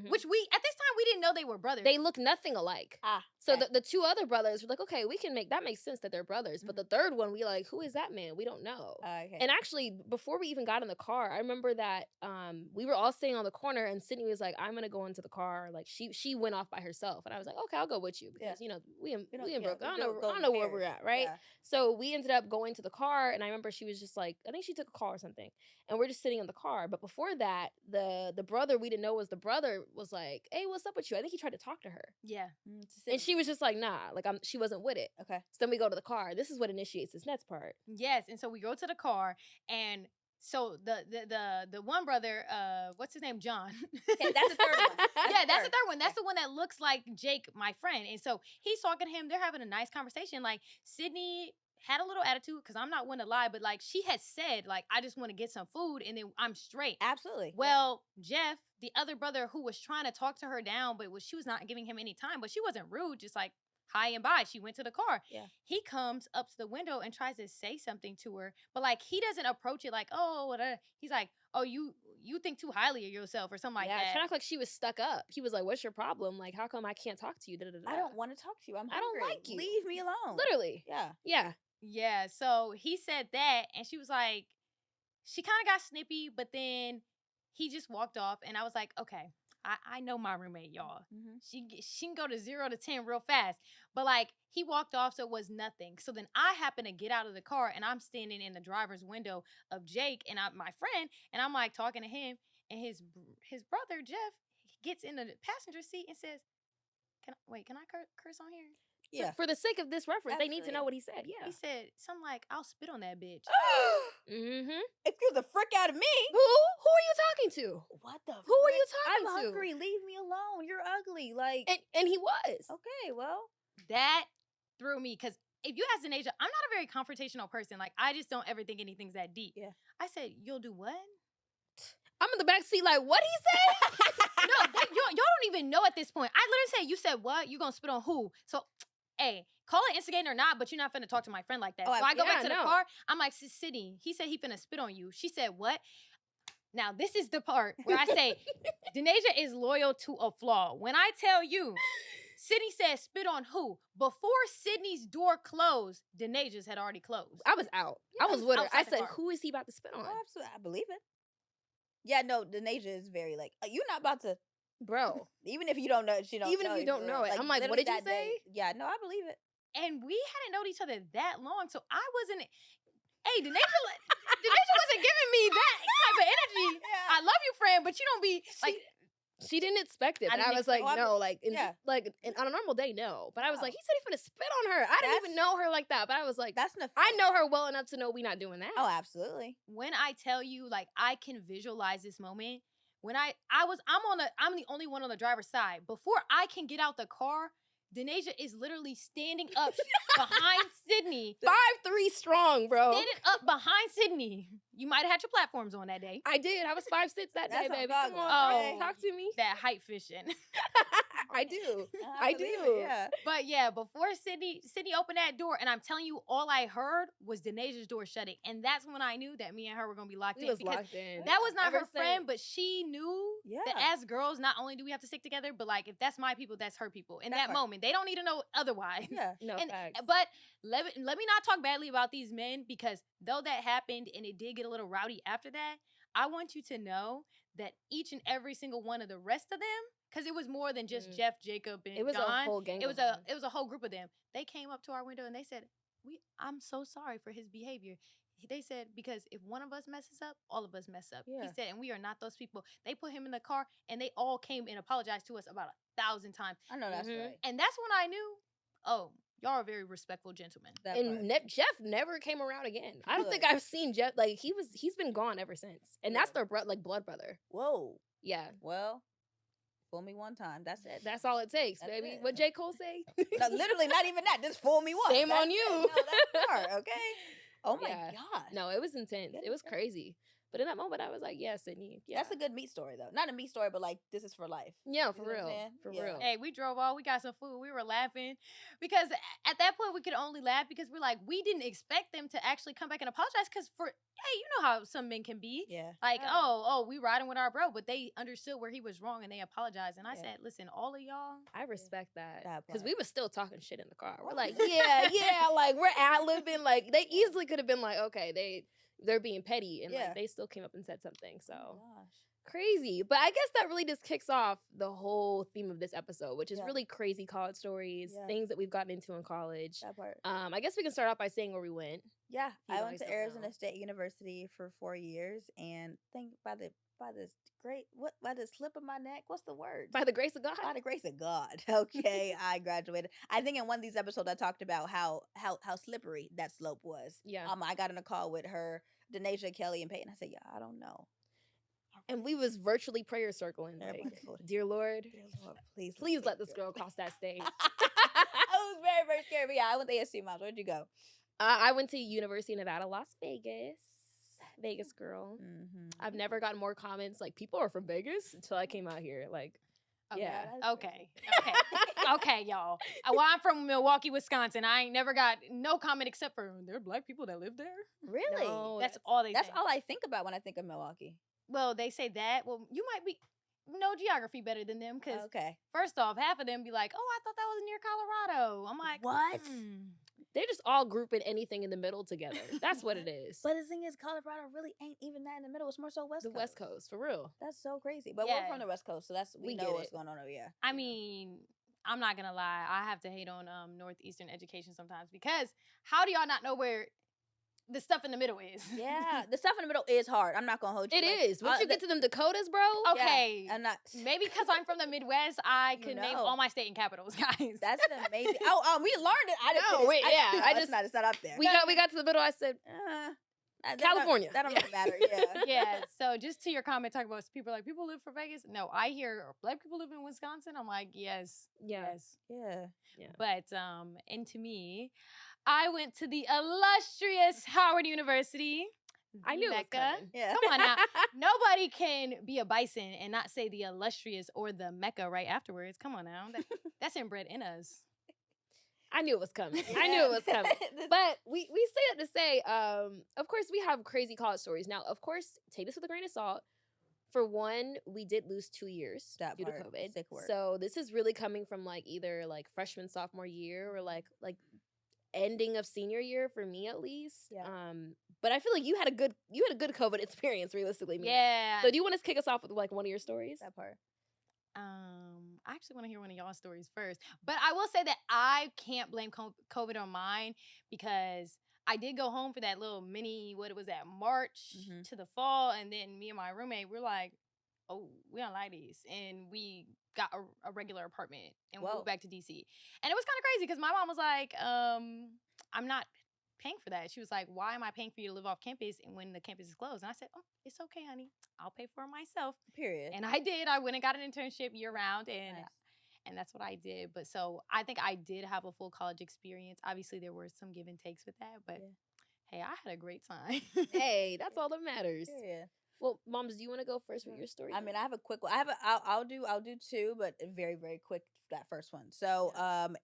which we at this time we didn't know they were brothers. They look nothing alike. So the 2 other brothers were like, okay, we can that makes sense that they're brothers. But the third one, we like, who is that man? We don't know. Okay. And actually, before we even got in the car, I remember that we were all sitting on the corner, and Sydney was like, I'm gonna go into the car. Like she went off by herself, and I was like, okay, I'll go with you because we in Brooklyn. I don't know where we're at, right? Yeah. So we ended up going to the car, and I remember she was just like, I think she took a call or something, and we're just sitting in the car. But before that, the brother we didn't know was the brother was like, hey, what's up with you? I think he tried to talk to her. Yeah. And she was just like, nah, like she wasn't with it. Okay. So then we go to the car. This is what initiates this next part. Yes. And so we go to the car, and so the one brother, what's his name? John. Okay, that's the third one. That's the third one. That's the one that looks like Jake, my friend. And so he's talking to him. They're having a nice conversation. Like Sydney had a little attitude because I'm not one to lie, but like she had said, like, I just want to get some food and then I'm straight. Absolutely. Well, Jeff, the other brother who was trying to talk to her down, but she was not giving him any time, but she wasn't rude, just like hi and bye. She went to the car. Yeah. He comes up to the window and tries to say something to her, but like he doesn't approach it like, oh, whatever. He's like, oh, you think too highly of yourself or something like that. Yeah, trying to act like she was stuck up. He was like, what's your problem? Like, how come I can't talk to you? I don't want to talk to you. I'm hungry. I don't like you. Leave me alone. Literally. Yeah. Yeah. So he said that, and she was like, she kind of got snippy, but then he just walked off, and I was like, okay, I know my roommate, y'all. Mm-hmm. She can go to 0 to 10 real fast. But like he walked off, so it was nothing. So then I happen to get out of the car, and I'm standing in the driver's window of Jake and my friend, and I'm like talking to him, and his brother Jeff gets in the passenger seat and says, "Can I curse on here?" Yeah. For the sake of this reference, they need to know what he said. Yeah. He said something like, "I'll spit on that bitch." Mm-hmm. Excuse the frick out of me. Who are you talking to? What the? Who are you talking I'm to? hungry. Leave me alone. You're ugly. Like, and he was. Okay, well, that threw me because if you ask Denasia, I'm not a very confrontational person. Like, I just don't ever think anything's that deep. Yeah. I said, "You'll do what?" I'm in the back seat like, what he said? No, y'all don't even know at this point. I literally said, "You said what? You gonna spit on who?" So, hey, call it instigating or not, but you're not finna talk to my friend like that. So I go back to the car. I'm like, Sydney, he said he finna spit on you. She said, what? Now, this is the part where I say, Denasia is loyal to a flaw. When I tell you, Sydney said, spit on who? Before Sydney's door closed, Denaja's had already closed. I was out. I Yeah, was with her. outside I the said, car. who is he about to spit on? Oh, absolutely. I believe it. Yeah, no, Denasia is very like, you're not about to, Bro. even if you don't know, she don't Even know if you don't for know real. it. I'm like, what literally did you that day- say? Yeah, no, I believe it. And we hadn't known each other that long, so I wasn't. Hey, Denaja wasn't giving me that type of energy. Yeah. I love you, friend, but you don't be like. She didn't expect it. I But I didn't was like, expect- no, like, Yeah. on a normal day, no. But I was No. like, he said he finna spit on her. I didn't even That's- know her like that. But I was like, That's enough. I know her well enough to know we not doing that. Oh, absolutely. When I tell you, like, I can visualize this moment. When I'm the only one on the driver's side. Before I can get out the car, Denaja is literally standing up behind Sydney. 5'3" strong, bro. Standing up behind Sydney. You might have had your platforms on that day. I did. I was 5'6" that day, That's what I'm baby. talking Come on, about. girl. Oh. Talk to me. That height fishing. I do. I I believe do. it, yeah. But yeah, before Sydney opened that door, and I'm telling you, all I heard was Denaja's door shutting. And that's when I knew that me and her were gonna be locked We in. was Because locked in. that was not Ever her friend, since. but she knew that Yeah. as girls, not only do we have to stick together, but like if that's my people, that's her people. In That that part. moment, they don't need to know otherwise. Yeah. No And facts. but let me not talk badly about these men, because though that happened and it did get a little rowdy after that, I want you to know that each and every single one of the rest of them, because it was more than just Mm. Jeff, Jacob, and It was John. a whole gang. It was of a whole group of them. They came up to our window and they said, I'm so sorry for his behavior. They said, because if one of us messes up, all of us mess up. He Yeah. said, and we are not those people. They put him in the car and they all came and apologized to us about 1,000 times. I know that's Mhm. right. And that's when I knew, oh, y'all are very respectful gentlemen. That part. And Jeff never came around again. I don't think Good. I've seen Jeff. Like he's been gone ever since, and that's their blood brother. Whoa. Yeah, Well, fool me one time. That's it. that's all it takes, That's baby. it. What J. Cole say? No, literally, not even that. Just fool me once. Shame That's on it. you. No, that part, okay? Oh my Yeah. gosh. No, it was intense. That It was is- crazy. But in that moment, I was like, yeah, Sydney. Yeah, That's a good meat story, though. Not a meat story, but like, this is for life. yeah, You for know what I'm real, saying? for Yeah. real. Hey, we drove off. We got some food. We were laughing because at that point we could only laugh because we're like, we didn't expect them to actually come back and apologize. Because hey, you know how some men can be. Yeah. Like, Yeah. oh, we riding with our bro, but they understood where he was wrong and they apologized. And I Yeah. said, listen, all of y'all, I respect that That because part. we were still talking shit in the car. We're Oh, like, yeah. yeah, like we're ad libbing. Like they easily could have been like, okay, they're being petty, and Yeah. like they still came up and said something. So Oh my gosh. crazy. But I guess that really just kicks off the whole theme of this episode, which is Yeah. really crazy college stories, Yeah. things that we've gotten into in college. That part. I guess we can start off by saying where we went. Yeah. you I know went to yourself Arizona now. State University for 4 years, and think by the slip of my neck. What's the word? By the grace of God. By the grace of God. Okay, I graduated. I think in one of these episodes I talked about how slippery that slope was. Yeah. I got in a call with her, Denasia, Kelly, and Peyton. I said, yeah, I don't know. And we was virtually prayer circling. Everybody Like, told- dear Lord, Dear Lord, please let this girl cross that stage. I was very, very scared. But yeah, I went to ASU Miles. Where'd you go? I went to University of Nevada, Las Vegas. Vegas girl. Mm-hmm. I've never gotten more comments like people are from Vegas until I came out here. Like, okay, yeah. okay, okay, y'all. Well, I'm from Milwaukee, Wisconsin. I ain't never got no comment except for there are black people that live there. Really? No, That's all they That's say. all I think about when I think of Milwaukee. Well, they say that. Well, you might be know geography better than them because Okay. first off, half of them be like, "Oh, I thought that was near Colorado." I'm like, What? they're just all grouping anything in the middle together. That's what it is. But the thing is, Colorado really ain't even that in the middle. It's more so West The Coast. West Coast, for real. That's so crazy. But Yeah. we're from the West Coast, so we We know get what's it. going on over here. I mean, I'm not gonna lie. I have to hate on Northeastern education sometimes because how do y'all not know where the stuff in the middle is? Yeah, the stuff in the middle is hard. I'm not gonna hold you. It like, is. Once you get to them Dakotas, bro. Okay, I'm not. maybe because I'm from the Midwest, I You could name know. all my state and capitals, guys. That's amazing. We learned it. I didn't. No, finish. wait, yeah, no, I it's just- not. It's not up there. We got to the middle. I said, That California. That don't Yeah. really matter. Yeah. Yeah. So just to your comment, talking about people like people live for Vegas. No, I hear black people live in Wisconsin. I'm like, yes, yeah. yes. Yeah. But and to me, I went to the illustrious Howard University. I knew it was Mecca. coming. Yeah. Come on now. Nobody can be a bison and not say the illustrious or the Mecca right afterwards. Come on now. That's inbred in us. I knew it was coming. I knew it was coming. But we say that to say, of course, we have crazy college stories. Now, of course, take this with a grain of salt. For one, we did lose 2 years That due to part, COVID. sick work. So this is really coming from like either like freshman, sophomore year or like ending of senior year for me at least. Yeah. But I feel like you had a good COVID experience realistically, Mia. Yeah. So do you want to kick us off with like one of your stories? That part. I actually want to hear one of y'all's stories first, but I will say that I can't blame COVID on mine because I did go home for that little mini, what was that, March Mhm. to the fall, and then me and my roommate were like, oh, we don't like these, and we got a regular apartment and Whoa. moved back to DC, and it was kind of crazy because my mom was like, I'm not paying for that. She was like, why am I paying for you to live off campus and when the campus is closed? And I said, oh, it's okay, honey, I'll pay for it myself. Period. And I did. I went and got an internship year round, and Nice. and that's what I did. But so I think I did have a full college experience. Obviously, there were some give and takes with that, but hey, I had a great time. Hey, that's all that matters. Period. Well, moms, do you want to go first with your story? I mean, I have a quick one. I'll do two, but very, very quick, that first one. So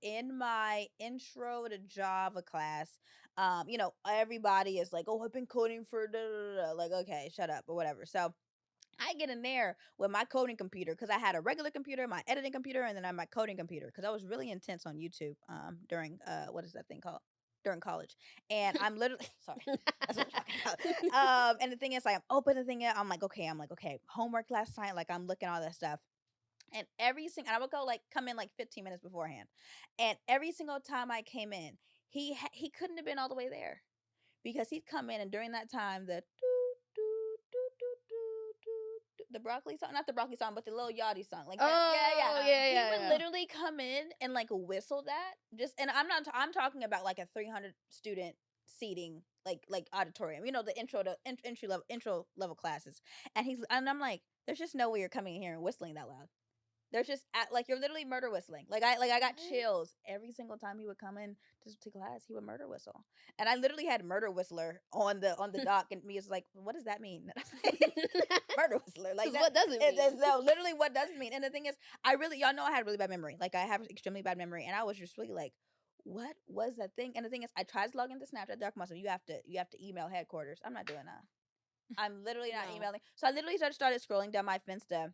in my intro to Java class, everybody is like, oh, I've been coding for da, da, da, da. Like, okay, shut up or whatever. So I get in there with my coding computer because I had a regular computer, my editing computer, and then I had my coding computer because I was really intense on YouTube during what is that thing called? During college. And I'm literally sorry. That's what I'm talking about. And the thing is, like, I'm opening the thing up. I'm like, okay, homework last night. Like, I'm looking at all that stuff. And I would come in like 15 minutes beforehand. And every single time I came in, he couldn't have been all the way there because he'd come in, and during that time, the broccoli song, not the broccoli song, but the Lil Yachty song, like yeah. He would literally come in and like whistle that. And I'm talking about like a 300 student seating like auditorium, the intro level classes, and I'm like, there's just no way you're coming in here and whistling that loud. There's just like you're literally murder whistling. I got chills every single time he would come in to class. He would murder whistle, and I literally had murder whistler on the dock, and me is like, what does that mean? Murder whistler, like that, what does it mean? So literally, what does it mean? And the thing is, y'all know I had really bad memory. Like I have extremely bad memory, and I was just really like, what was that thing? And the thing is, I tried to log into Snapchat. Dark myself. You have to email headquarters. I'm not doing that. I'm literally not emailing. So I literally started scrolling down my Finsta.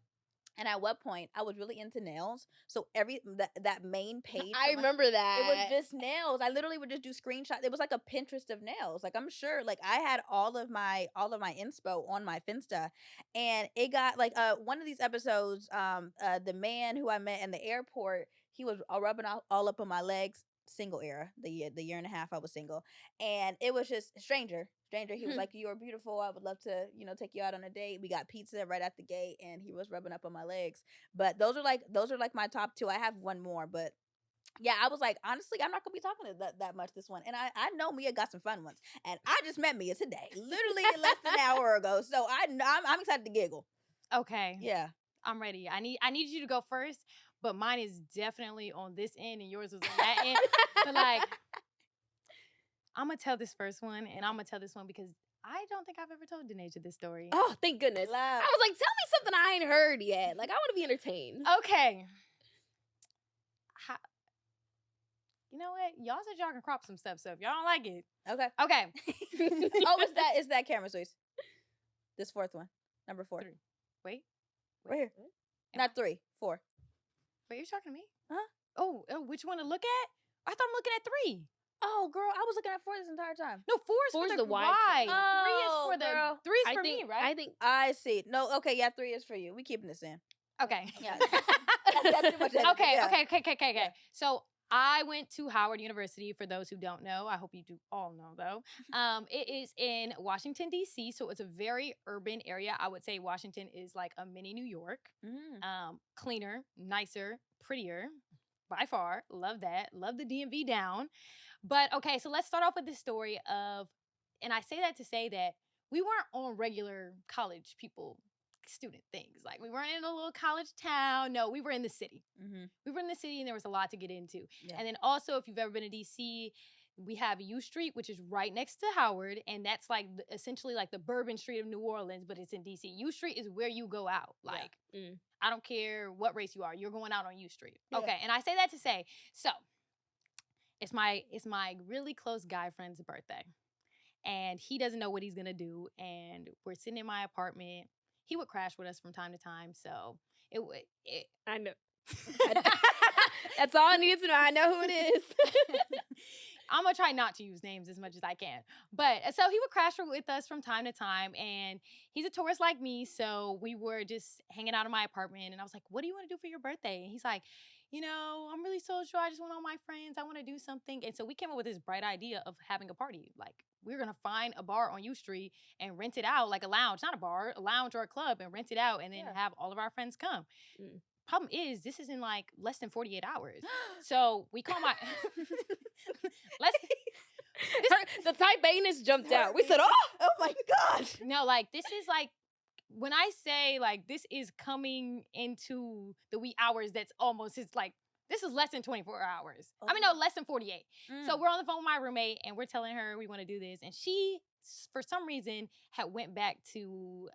And at what point I was really into nails, so that main page. I remember that it was just nails. I literally would just do screenshots. It was like a Pinterest of nails. Like I'm sure, like I had all of my inspo on my Finsta, and it got like one of these episodes. The man who I met in the airport, he was rubbing all up on my legs. Single era, the year and a half I was single, and it was just stranger. He was like, you are beautiful, I would love to take you out on a date. We got pizza right at the gate, and he was rubbing up on my legs. But those are like my top two. I have one more, but yeah, I was like, honestly, I'm not gonna be talking to that much this one. And I know Mia got some fun ones, and I just met Mia today, literally less than an hour ago, so I'm excited to giggle. Okay, Yeah, I'm ready. I need you to go first, but mine is definitely on this end and yours was on that end. But like, I'm gonna tell this first one, and I'm gonna tell this one because I don't think I've ever told Denasia this story. Oh, thank goodness. Love. I was like, tell me something I ain't heard yet. Like, I want to be entertained. Okay. You know what? Y'all said y'all can crop some stuff, so if y'all don't like it. Okay. Oh, is that camera, Swiss? This fourth one. Number 4. 3. Wait. Right here. Not 3, 4. Wait, you're talking to me? Huh? Oh, which one to look at? I thought I'm looking at 3. Oh, girl, I was looking at 4 this entire time. No, 4 is for the wide. 3 is for girl. 3 is for me, right? I see. No, okay, yeah, 3 is for you. We keeping this in. Okay. Yeah. That's too much energy, Okay, yeah. okay. Yeah. So I went to Howard University. For those who don't know, I hope you do all know though. It is in Washington, D.C., so it's a very urban area. I would say Washington is like a mini New York. Cleaner, nicer, prettier, by far. Love that. Love the DMV down. But okay, so let's start off with the story of, and I say that to say that we weren't on regular college student things. Like we weren't in a little college town. No, we were in the city. We were in the city, and there was a lot to get into. Yeah. And then also, if you've ever been to DC, we have U Street, which is right next to Howard, and that's like essentially like the Bourbon Street of New Orleans, but it's in DC. U Street is where you go out. Like I don't care what race you are, you're going out on U Street. Yeah. Okay, and I say that to say, so it's my really close guy friend's birthday, and he doesn't know what he's gonna do, and we're sitting in my apartment. he would crash with us from time to time. So it would. I know. That's all I needed to know. I know who it is. I'm gonna try not to use names as much as I can. But so he would crash with us from time to time, and he's a tourist like me. So we were just hanging out in my apartment, and I was like, "What do you want to do for your birthday?" And he's like, I'm really social. I just want all my friends. I want to do something. And so we came up with this bright idea of having a party. Like, we're gonna find a bar on U Street and rent it out, like a lounge, not a bar, a lounge or a club, and rent it out, and then have all of our friends come. Problem is, this is in like less than 48 hours. So we call my the Type Anus jumped out. We said, oh my gosh. No, like this is like when I say like this is coming into the wee hours, that's almost it's like this is less than 24 hours. Oh. I mean, no, less than 48. So we're on the phone with my roommate and we're telling her we want to do this, and she, for some reason, had went back to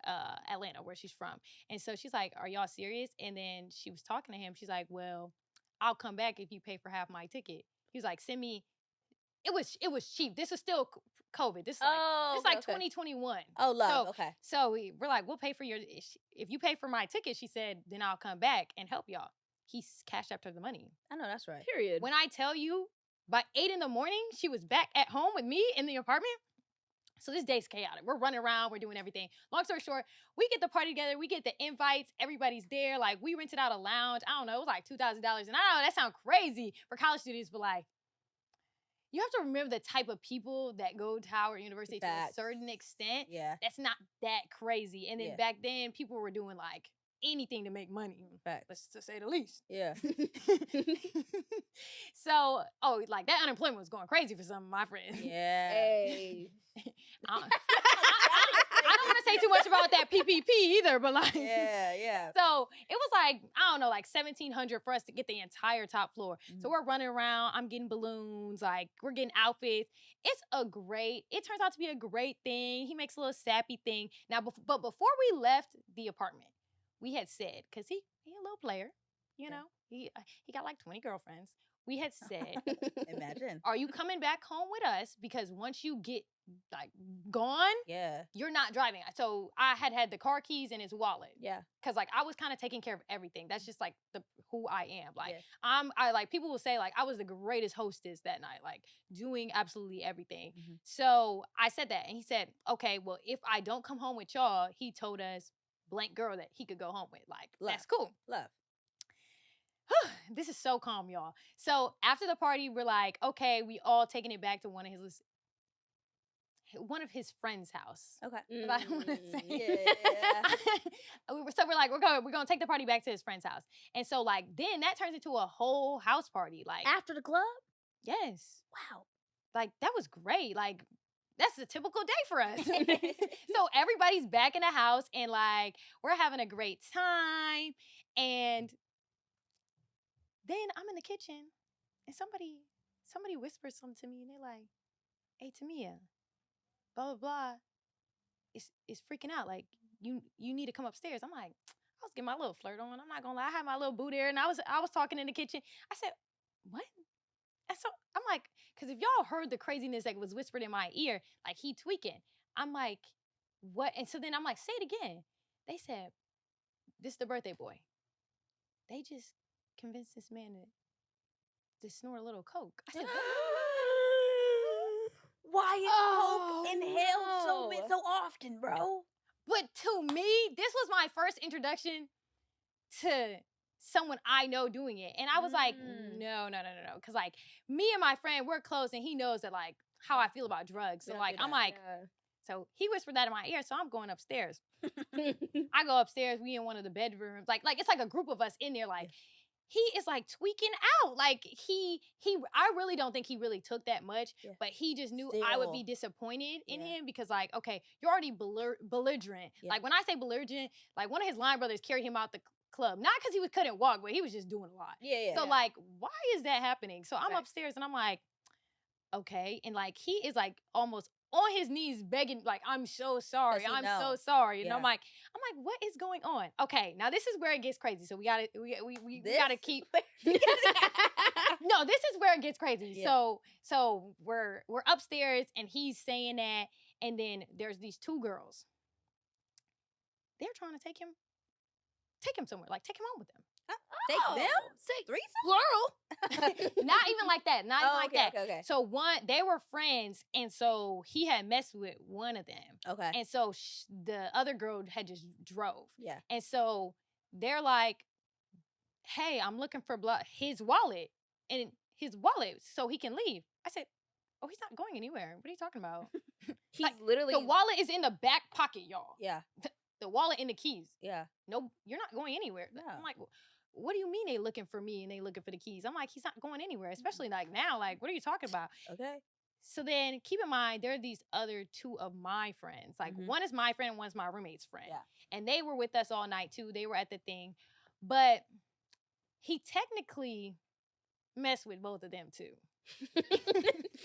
Atlanta, where she's from. And so she's like, "Are y'all serious?" And then she was talking to him. She's like, "Well, I'll come back if you pay for half my ticket." He was like, "Send me." It was cheap. This is still COVID. This is like 2021. Oh, love. Okay. So we're like, we'll pay for your. If you pay for my ticket, she said, then I'll come back and help y'all. He cashed after the money. I know that's right. Period. When I tell you, by 8 a.m, she was back at home with me in the apartment. So this day's chaotic. We're running around. We're doing everything. Long story short, we get the party together. We get the invites. Everybody's there. Like, we rented out a lounge. I don't know. It was like $2,000. And I know that sounds crazy for college students, but like, you have to remember the type of people that go to Howard University to a certain extent. Yeah. That's not that crazy. And then back then, people were doing like anything to make money. Let's to say the least. Yeah. So, like that unemployment was going crazy for some of my friends. Yeah. Hey. I don't want to say too much about that PPP either, but like, yeah. So it was like, I don't know, like $1,700 for us to get the entire top floor. So we're running around. I'm getting balloons. Like, we're getting outfits. It turns out to be a great thing. He makes a little sappy thing. Now, but before we left the apartment, we had said, because he a little player, he got like 20 girlfriends. We had said, imagine, are you coming back home with us? Because once you get like gone, you're not driving. So I had the car keys and his wallet. Yeah. Cause like I was kind of taking care of everything. That's just like who I am. Like I like people will say like I was the greatest hostess that night, like doing absolutely everything. So I said that, and he said, okay, well, if I don't come home with y'all, he told us blank girl that he could go home with. Like, that's cool. Love. This is so calm, y'all. So after the party, we're like, okay, we all taking it back to one of his friend's house. Okay. But I don't want to say. Yeah. So we're like, we're gonna take the party back to his friend's house. And so like then that turns into a whole house party. Like after the club? Yes. Wow. Like that was great. Like that's a typical day for us. So everybody's back in the house and like we're having a great time. And then I'm in the kitchen and somebody whispers something to me and they're like, hey, Tamia, blah, blah, blah, it's freaking out. Like, you need to come upstairs. I'm like, I was getting my little flirt on. I'm not gonna lie. I had my little boo there and I was talking in the kitchen. I said, what? And so I'm like, because if y'all heard the craziness that was whispered in my ear, like he tweaking. I'm like, what? And so then I'm like, say it again. They said, this is the birthday boy. They just convinced this man to snort a little coke. I said, why is coke inhaled so often, bro? But to me, this was my first introduction to someone I know doing it. And I was like, no. Because like me and my friend, we're close and he knows that like how I feel about drugs. So like, I'm like, so he whispered that in my ear. So I'm going upstairs. I go upstairs. We in one of the bedrooms. Like it's like a group of us in there. Like he is like tweaking out. Like I really don't think he really took that much, but he just knew I would be disappointed in him because like, okay, you're already belligerent. Like when I say belligerent, like one of his line brothers carried him out the club. Not because he couldn't walk, but he was just doing a lot. So like, why is that happening? So I'm upstairs and I'm like, okay. And like, he is like almost on his knees begging, like, I'm so sorry. I'm so sorry. And I'm like, what is going on? Okay, now this is where it gets crazy. So we gotta keep. No, this is where it gets crazy. Yeah. So we're upstairs and he's saying that, and then there's these two girls. they're trying to take him somewhere, like take him home with them. Take them? Say Threesome? plural. Not even like that. Not even like okay, that. okay. So they were friends, and so he had messed with one of them, Okay. and so the other girl had just drove, Yeah. and so they're like, "Hey, I'm looking for his wallet so he can leave." I said, "Oh, he's not going anywhere. What are you talking about?" He's Like, literally the wallet is in the back pocket, y'all. Yeah. The wallet and the keys. Yeah. No, you're not going anywhere. No. I'm like, what do you mean they looking for me and they looking for the keys? I'm like, he's not going anywhere, especially like now. Like, what are you talking about? Okay. So then keep in mind, there are these other two of my friends. Like, one is my friend and one's my roommate's friend. Yeah. And they were with us all night too. They were at the thing. But he technically messed with both of them too.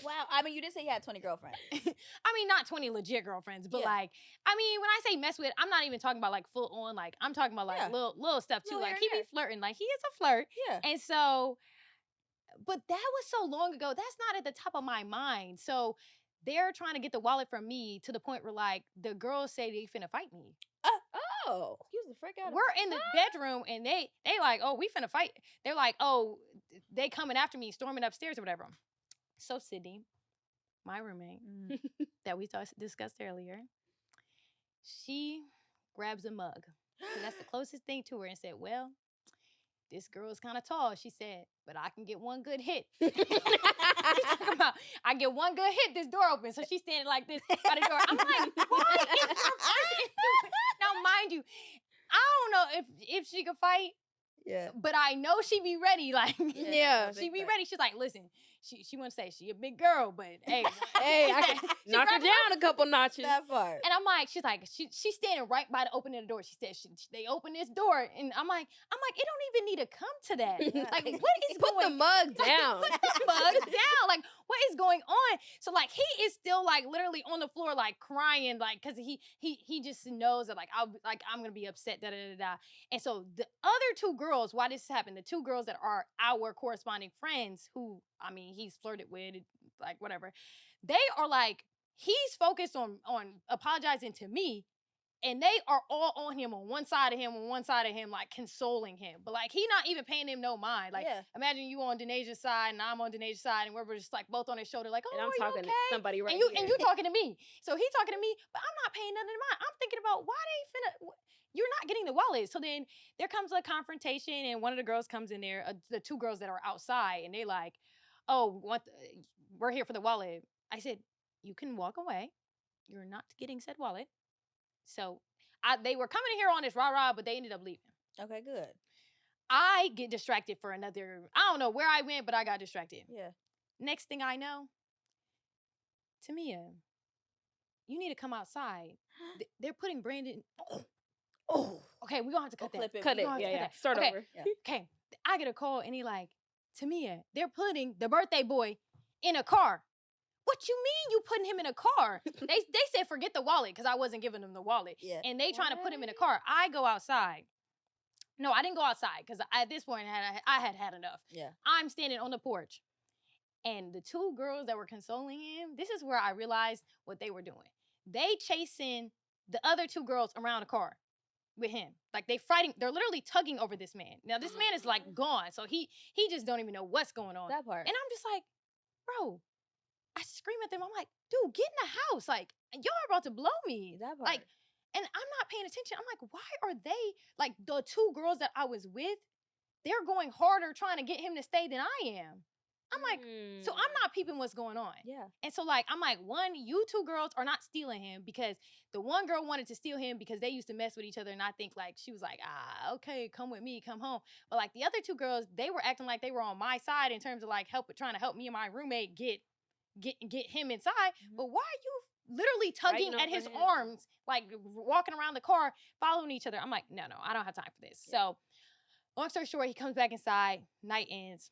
Wow. I mean, you did say you had 20 girlfriends. I mean, not 20 legit girlfriends, but Yeah. like, I mean, when I say mess with, I'm not even talking about like full on, like, I'm talking about like Yeah. little stuff too. Little Like, here he and be flirting. Like, he is a flirt. Yeah. And so, but that was so long ago. That's not at the top of my mind. So they're trying to get the wallet from me to the point where like the girls say they finna fight me. Oh, excuse the frick out of We're in the bedroom and they like, oh, we finna fight. They're like, oh, they coming after me, storming upstairs or whatever. So Sydney, my roommate that we discussed earlier, she grabs a mug. So that's the closest thing to her and said, well, this girl is kind of tall. She said, but I can get one good hit. She's talking about, I get one good hit, this door opens. So she's standing like this by the door. I'm like, why is your first Now, mind you, I don't know if she could fight, Yeah. but I know she be ready. Like, Yeah. she be ready. She's like, listen, she wouldn't say she a big girl, but hey, Hey, I can knock her down a couple notches. That part. And I'm like, she's like, she's standing right by the opening of the door. She said, they open this door, and I'm like, it don't even need to come to that. Yeah. Like, what is Put going? the mug down. Put the mug down. Like, what is going on? So like, he is still like literally on the floor, like crying, like because he just knows that like I'm gonna be upset. Da da da da. And so the other two girls, why this happened? The two girls that are our corresponding friends, who I mean, he's flirted with, like whatever. They are like, he's focused on apologizing to me, and they are all on him, on one side of him, like consoling him. But like, he not even paying him no mind. Like, imagine you on Denaja's side and I'm on Denaja's side, and we're just like both on his shoulder, like, oh, And I'm are talking you to okay? somebody right and you here. and you talking to me. So he talking to me, but I'm not paying nothing to mind. I'm thinking about why they finna. You're not getting the wallet. So then there comes a confrontation, and one of the girls comes in there, the two girls that are outside, and they like, oh, we're here for the wallet. I said, you can walk away. You're not getting said wallet. So they were coming in here on this rah-rah, but they ended up leaving. Okay, good. I get distracted for another, I don't know where I went, but I got distracted. Yeah. Next thing I know, Tamia, you need to come outside. They're putting Brandon. Oh, okay, we're going to have to cut that. Clip it. Cut it. We're gonna have to Yeah, cut yeah. that. Start Okay. over. Yeah. Okay, I get a call, and he like, Tamia, they're putting the birthday boy in a car. What you mean you putting him in a car? they said forget the wallet because I wasn't giving them the wallet. Yeah. And they trying to put him in a car. I go outside. No, I didn't go outside because at this point I had enough. Yeah. I'm standing on the porch. And the two girls that were consoling him, this is where I realized what they were doing. They chasing the other two girls around the car with him. Like they fighting, they're literally tugging over this man. Now this man is like gone. So he just don't even know what's going on. That part. And I'm just like, bro, I scream at them. I'm like, dude, get in the house. Like, y'all are about to blow me. That part. Like, and I'm not paying attention. I'm like, why are they, like, the two girls that I was with, they're going harder trying to get him to stay than I am. I'm like, so I'm not peeping what's going on. Yeah. And so, like, I'm like, one, you two girls are not stealing him because the one girl wanted to steal him because they used to mess with each other. And I think, like, she was like, okay, come with me, come home. But, like, the other two girls, they were acting like they were on my side in terms of, like, trying to help me and my roommate get him inside. Mm-hmm. But why are you literally tugging at his him. arms, like walking around the car, following each other? I'm like, no, I don't have time for this. So long story short, he comes back inside, night ends.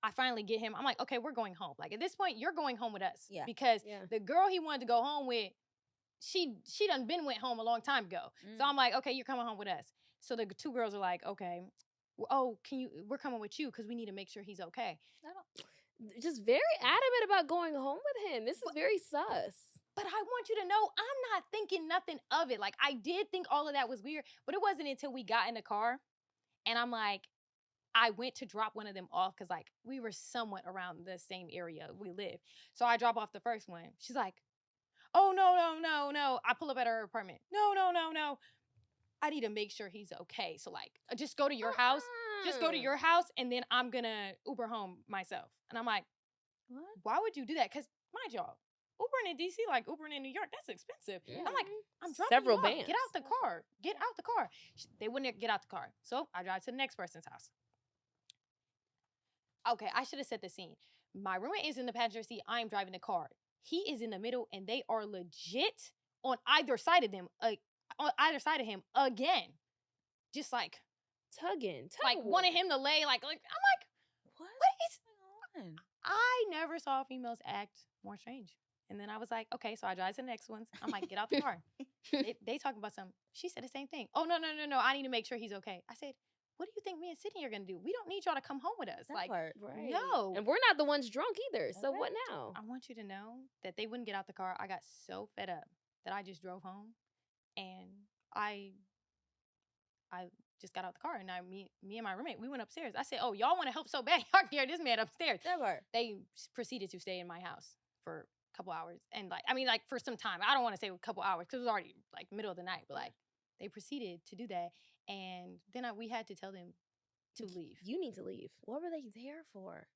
I finally get him. I'm like, okay, we're going home. Like at this point, you're going home with us. Yeah. Because the girl he wanted to go home with, she done went home a long time ago. So I'm like, okay, you're coming home with us. So the two girls are like, okay, oh, we're coming with you because we need to make sure he's okay. Just very adamant about going home with him. This is very sus. But I want you to know, I'm not thinking nothing of it. Like, I did think all of that was weird, but it wasn't until we got in the car and I'm like, I went to drop one of them off because, like, we were somewhat around the same area we live. So I drop off the first one. She's like, oh, no, no, no, no. I pull up at her apartment. No, no, no, no. I need to make sure he's okay. So, like, just go to your house. Just go to your house, and then I'm going to Uber home myself. And I'm like, What? why would you do that? Because, mind y'all, Ubering in DC, like Ubering in New York, that's expensive. Yeah. I'm like, I'm dropping Several you off. bands. Get out the car. Get out the car. They wouldn't get out the car. So I drive to the next person's house. Okay, I should have set the scene. My roommate is in the passenger seat. I am driving the car. He is in the middle, and they are legit on either side of them. On either side of him again. Just like Tugging. wanted him to lay. I'm like, What? what is? Going on? I never saw females act more strange. And then I was like, okay, so I drive to the next ones. I'm like, get out the car. they talking about something. She said the same thing. Oh, no. I need to make sure he's okay. I said, what do you think me and Sydney are going to do? We don't need y'all to come home with us. That part. Right. No. And we're not the ones drunk either. So Okay. what now? I want you to know that they wouldn't get out the car. I got so fed up that I just drove home. And I just got out the car. And me and my roommate, we went upstairs. I said, oh, y'all want to help so bad. Y'all carry this man upstairs. That part. They proceeded to stay in my house for a couple hours. And for some time. I don't want to say a couple hours because it was already like middle of the night. But they proceeded to do that. And then we had to tell them to leave. You need to leave. What were they there for?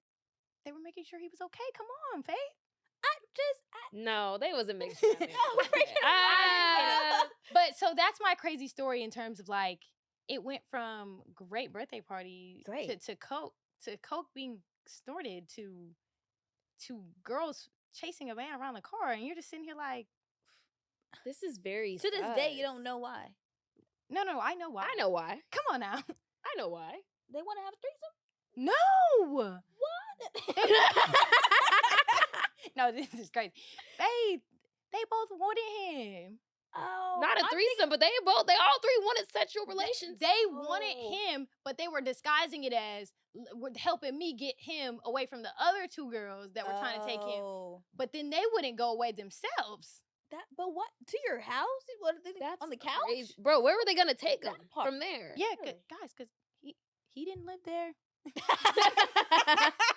They were making sure he was okay. Come on, Faith. No, they wasn't making sure. But so that's my crazy story in terms of like, it went from great birthday party to coke being snorted to girls chasing a man around the car, and you're just sitting here like, This is very To this day, you sus. don't know why. no, I know why. I know why. Come on now. I know why. They want to have a threesome. No. What? No, this is crazy. They both wanted him. Oh, Not a I'm threesome, but they all three wanted sexual relations. They wanted Oh. him, but they were disguising it as helping me get him away from the other two girls that were trying to take him. Oh. But then they wouldn't go away themselves. But what? To your house? What did they, That's on the couch? crazy. Bro, where were they gonna take That him part. from there? Yeah, Really? guys, because he didn't live there.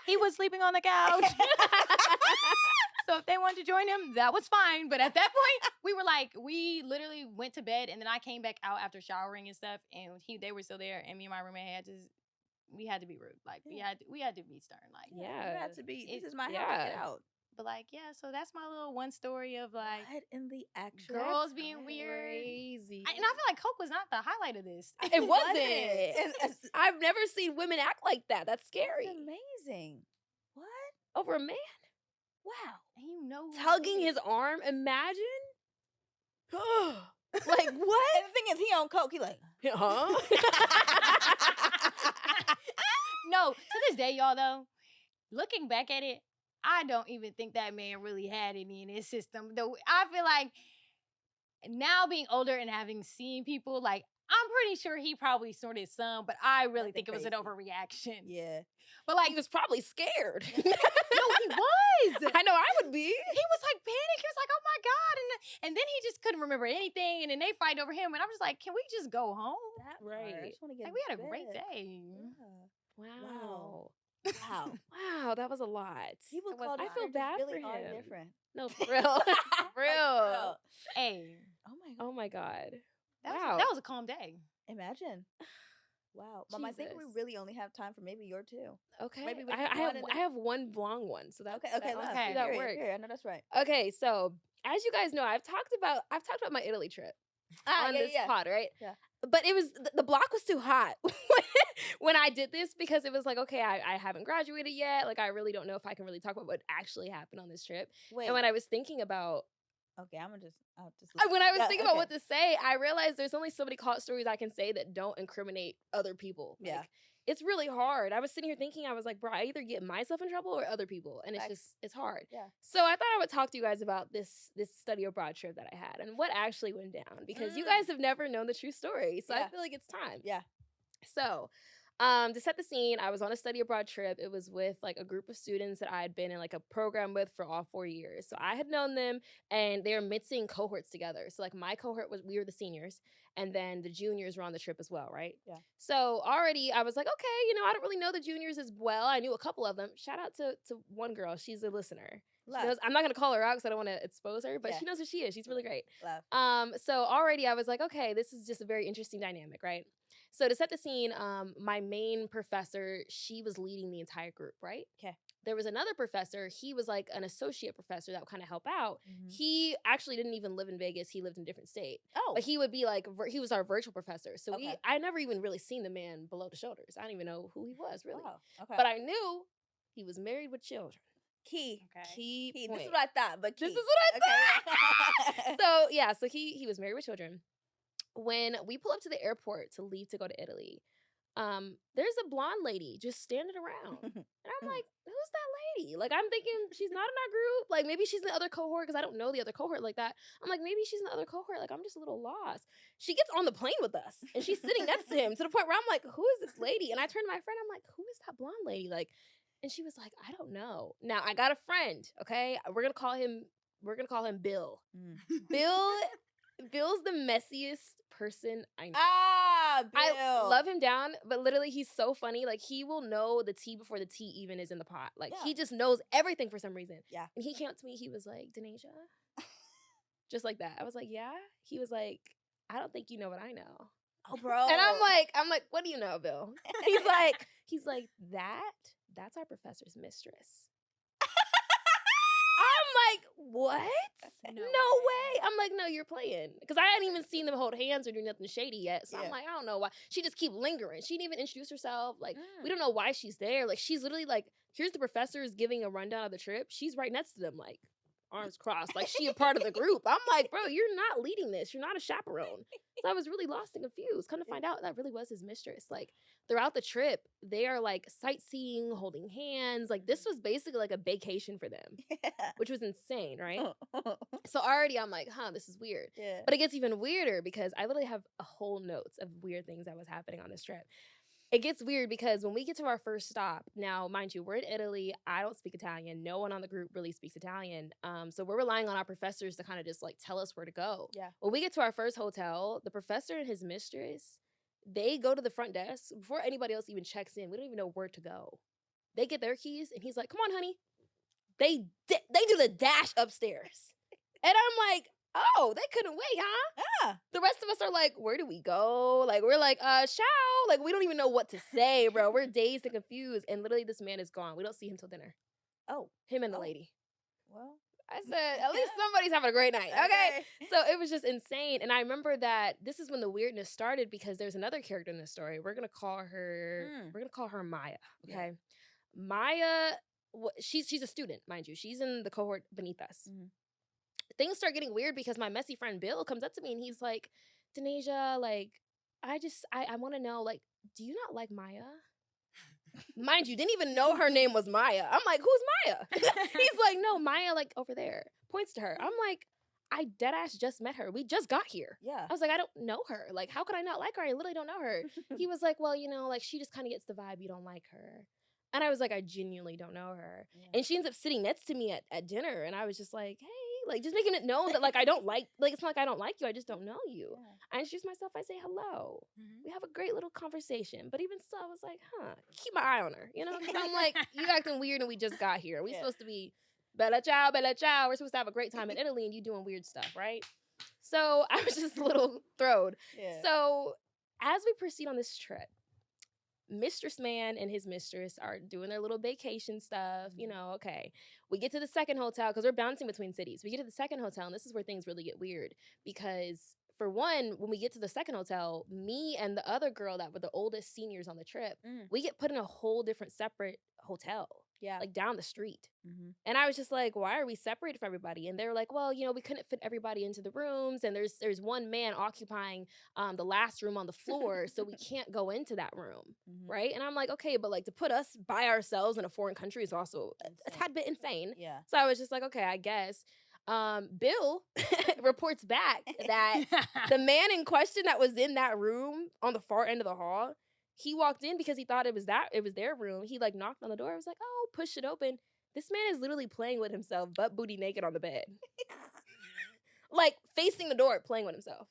He was sleeping on the couch. So if they wanted to join him, that was fine. But at that point, we literally went to bed, and then I came back out after showering and stuff, and they were still there, and me and my roommate we had to be rude. Like we had to be stern. Like You Yeah. had to be. This is my house. yeah. Get out. but yeah, so that's my little one story of like What in the actual girls being weird. Crazy. And I feel like coke was not the highlight of this. It wasn't. And it's I've never seen women act like that. That's scary. amazing. What? Over a man Wow. And you know who tugging it is. his arm. Imagine. Like what? And the thing is, he on coke. He like, Huh? No, to this day, y'all, though, looking back at it, I don't even think that man really had any in his system. Though I feel like now being older and having seen people, like, I'm pretty sure he probably snorted some, but I really think it was an crazy. overreaction. yeah. But like, He was probably scared. no, he was. I know I would be. He was like panicked. He was like, "Oh my god!" And then he just couldn't remember anything. And then they fight over him. And I'm just like, "Can we just go home?" That Right. part. I just want to get Like we had a in great bed. day. Yeah. Wow. Wow. Wow, that was a lot. People It was call I these feel marriages bad really for are him. different. No, for real. For real. Real. Hey, Oh my god. Oh my God. that Wow. was a calm day. Imagine. Wow. Mom, I think we Jesus. really only have time for maybe your two. Okay. Maybe we I, can I go on have and I have one long one, so that's Okay. Okay. that, Let's okay. see that period, works. period. I know that's right. Okay, so as you guys know, I've talked about my Italy trip on this pod, right? Yeah. But it was the block was too hot when I did this because it was like, okay, I haven't graduated yet. Like I really don't know if I can really talk about what actually happened on this trip. Wait. And when I was thinking about okay, I'll just. when I was Yeah, thinking about okay. what to say, I realized there's only so many caught stories I can say that don't incriminate other people. Yeah. Like, it's really hard. I was sitting here thinking, I was like, bro, I either get myself in trouble or other people. And Facts. it's hard. Yeah. So I thought I would talk to you guys about this study abroad trip that I had and what actually went down because you guys have never known the true story. So I Yeah. feel like it's time. Yeah. So To set the scene, I was on a study abroad trip. It was with like a group of students that I had been in like a program with for all 4 years. So I had known them, and they were mixing cohorts together. So like my cohort we were the seniors, and then the juniors were on the trip as well, right? Yeah. So already I was like, okay, I don't really know the juniors as well. I knew a couple of them. Shout out to one girl. She's a listener. She knows, I'm not gonna call her out because I don't want to expose her, but she knows who she is. She's really great. Love. So already I was like, okay, this is just a very interesting dynamic, right? So to set the scene, my main professor, she was leading the entire group, right? Okay. There was another professor. He was like an associate professor that would kind of help out. Mhm. He actually didn't even live in Vegas. He lived in a different state. Oh. But he would be like, he was our virtual professor. So Okay. I never even really seen the man below the shoulders. I don't even know who he was really. Wow. Okay. But I knew he was married with children. Key. Okay. Key point. This is what I thought, but key. This is what I Okay. thought. So he was married with children. When we pull up to the airport to leave to go to Italy, there's a blonde lady just standing around. And I'm like, who's that lady? Like, I'm thinking she's not in our group. Like, maybe she's in the other cohort because I don't know the other cohort like that. I'm like, maybe she's in the other cohort. Like, I'm just a little lost. She gets on the plane with us, and she's sitting next to him to the point where I'm like, who is this lady? And I turn to my friend. I'm like, who is that blonde lady? Like, and she was like, I don't know. Now, I got a friend, okay? We're going to call him Bill. Bill's the messiest person I know. Bill. I love him down, but literally he's so funny. Like, he will know the tea before the tea even is in the pot. Like, he just knows everything for some reason. Yeah. And he came up to me, he was like, Denasia. Just like that. I was like, yeah? He was like, I don't think you know what I know. Oh, bro. And I'm like, what do you know, Bill? He's like, that's our professor's mistress. I'm like, what? No way. I'm like, no, you're playing. Because I hadn't even seen them hold hands or do nothing shady yet. So I'm like, I don't know why. She just keep lingering. She didn't even introduce herself. Like, we don't know why she's there. Like, she's literally like, here's the professors giving a rundown of the trip. She's right next to them, like, arms crossed. Like, she a part of the group. I'm like, bro, you're not leading this. You're not a chaperone. So I was really lost and confused. Come to find out, that really was his mistress. Like, throughout the trip, they are like sightseeing, holding hands. Like, this was basically like a vacation for them, which was insane, right? So already I'm like, this is weird. Yeah. But it gets even weirder because I literally have a whole notes of weird things that was happening on this trip. It gets weird because when we get to our first stop, now, mind you, we're in Italy. I don't speak Italian. No one on the group really speaks Italian. So we're relying on our professors to kind of just like tell us where to go. Yeah. When we get to our first hotel, the professor and his mistress, they go to the front desk before anybody else even checks in. We don't even know where to go. They get their keys and he's like, come on, honey. They do the dash upstairs. And I'm like, oh, they couldn't wait, huh? Yeah. The rest of us are like, where do we go? Like, we're like, ciao. Like, we don't even know what to say, bro. We're dazed and confused. And literally this man is gone. We don't see him till dinner. Oh. Him and the lady. Well. I said, at least somebody's having a great night. Okay. So it was just insane. And I remember that this is when the weirdness started because there's another character in this story. We're going to call her Maya. Okay. Yeah. Maya, she's a student, mind you. She's in the cohort beneath us. Mm-hmm. Things start getting weird because my messy friend Bill comes up to me and he's like, Denasia, like, I want to know, like, do you not like Maya? Mind you, didn't even know her name was Maya. I'm like, who's Maya? He's like, no, Maya, like, over there. Points to her. I'm like, I deadass just met her. We just got here. Yeah. I was like, I don't know her. Like, how could I not like her? I literally don't know her. He was like, well, like, she just kind of gets the vibe you don't like her. And I was like, I genuinely don't know her. Yeah. And she ends up sitting next to me at dinner. And I was just like, hey, like, just making it known that, like, I don't like, like, it's not like I don't like you. I just don't know you. Yeah. I introduce myself. I say hello. Mm-hmm. We have a great little conversation. But even so, I was like, keep my eye on her. Because I'm like, you acting weird and we just got here. We supposed to be bella ciao, bella ciao. We're supposed to have a great time in Italy and you doing weird stuff, right? So I was just a little throwed. Yeah. So as we proceed on this trip, Mistress Man and his mistress are doing their little vacation stuff, okay. We get to the second hotel because we're bouncing between cities. We get to the second hotel, and this is where things really get weird because, for one, when we get to the second hotel, me and the other girl that were the oldest seniors on the trip, we get put in a whole different separate hotel. Yeah. Like down the street. Mm-hmm. And I was just like, why are we separated from everybody? And they were like, well, we couldn't fit everybody into the rooms. And there's one man occupying the last room on the floor. So we can't go into that room. Mm-hmm. Right. And I'm like, okay, but like to put us by ourselves in a foreign country is also a tad bit insane. Yeah. So I was just like, okay, I guess. Bill reports back that the man in question that was in that room on the far end of the hall, He walked in because he thought it was their room. He like knocked on the door. I was like, oh, pushed it open. This man is literally playing with himself, butt booty naked on the bed. Like facing the door, playing with himself.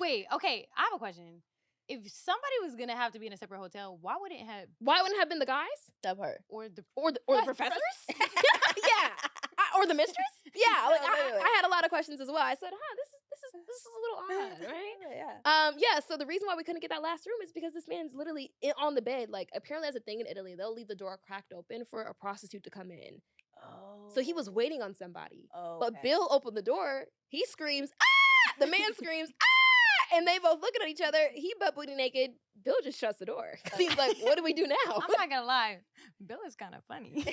Wait, okay, I have a question. If somebody was gonna have to be in a separate hotel, why wouldn't it have been the guys? Stop her. or the The professors? Yeah. Or the mistress? Yeah. Like I had a lot of questions as well. I said, this is a little odd, right? Yeah. So the reason why we couldn't get that last room is because this man's literally on the bed. Like apparently that's a thing in Italy. They'll leave the door cracked open for a prostitute to come in. Oh. So he was waiting on somebody. Oh, But Bill opened the door. He screams, ah! The man screams, ah! And they both looking at each other. He butt booty naked. Bill just shuts the door. He's like, what do we do now? I'm not gonna lie, Bill is kind of funny.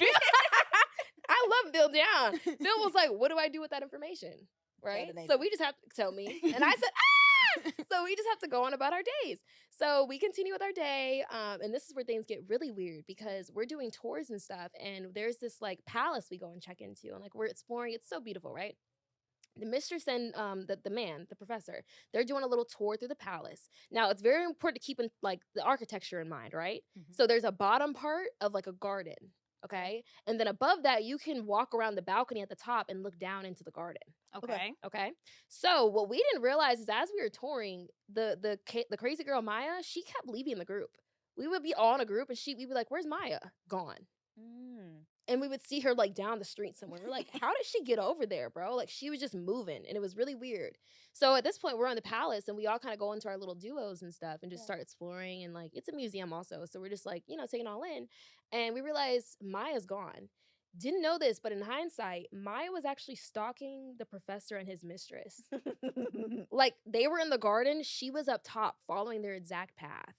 I love Bill down. Bill was like, what do I do with that information? Right? So we just have to tell me. And I said, ah! So we just have to go on about our days. So we continue with our day. And this is where things get really weird because we're doing tours and stuff. And there's this like palace we go and check into. And like we're exploring. It's so beautiful, right? The mistress and the professor, they're doing a little tour through the palace. Now, it's very important to keep in like the architecture in mind, right? Mhm. So there's a bottom part of like a garden, okay? And then above that, you can walk around the balcony at the top and look down into the garden. Okay. So what we didn't realize is as we were touring, the crazy girl Maya, she kept leaving the group. We would be all in a group and we'd be like, "Where's Maya?" Gone. And we would see her like down the street somewhere. We're like, how did she get over there, bro? Like she was just moving and it was really weird. So at this point we're on the palace and we all kind of go into our little duos and stuff and just start exploring. And like, it's a museum also. So we're just like, taking it all in. And we realize Maya's gone. Didn't know this, but in hindsight, Maya was actually stalking the professor and his mistress. Like they were in the garden. She was up top following their exact path.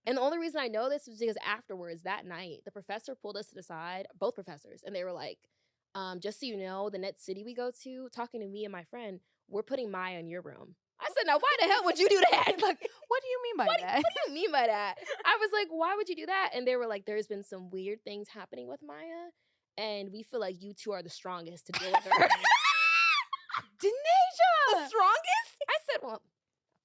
And the only reason I know this is because afterwards, that night, the professor pulled us to the side, both professors, and they were like, just so you know, the next city we go to, talking to me and my friend, we're putting Maya in your room. I said, now why the hell would you do that? Like, What do you mean by that? what do you mean by that? I was like, why would you do that? And they were like, there's been some weird things happening with Maya, and we feel like you two are the strongest to deal with her. Denasia! The strongest? I said, well,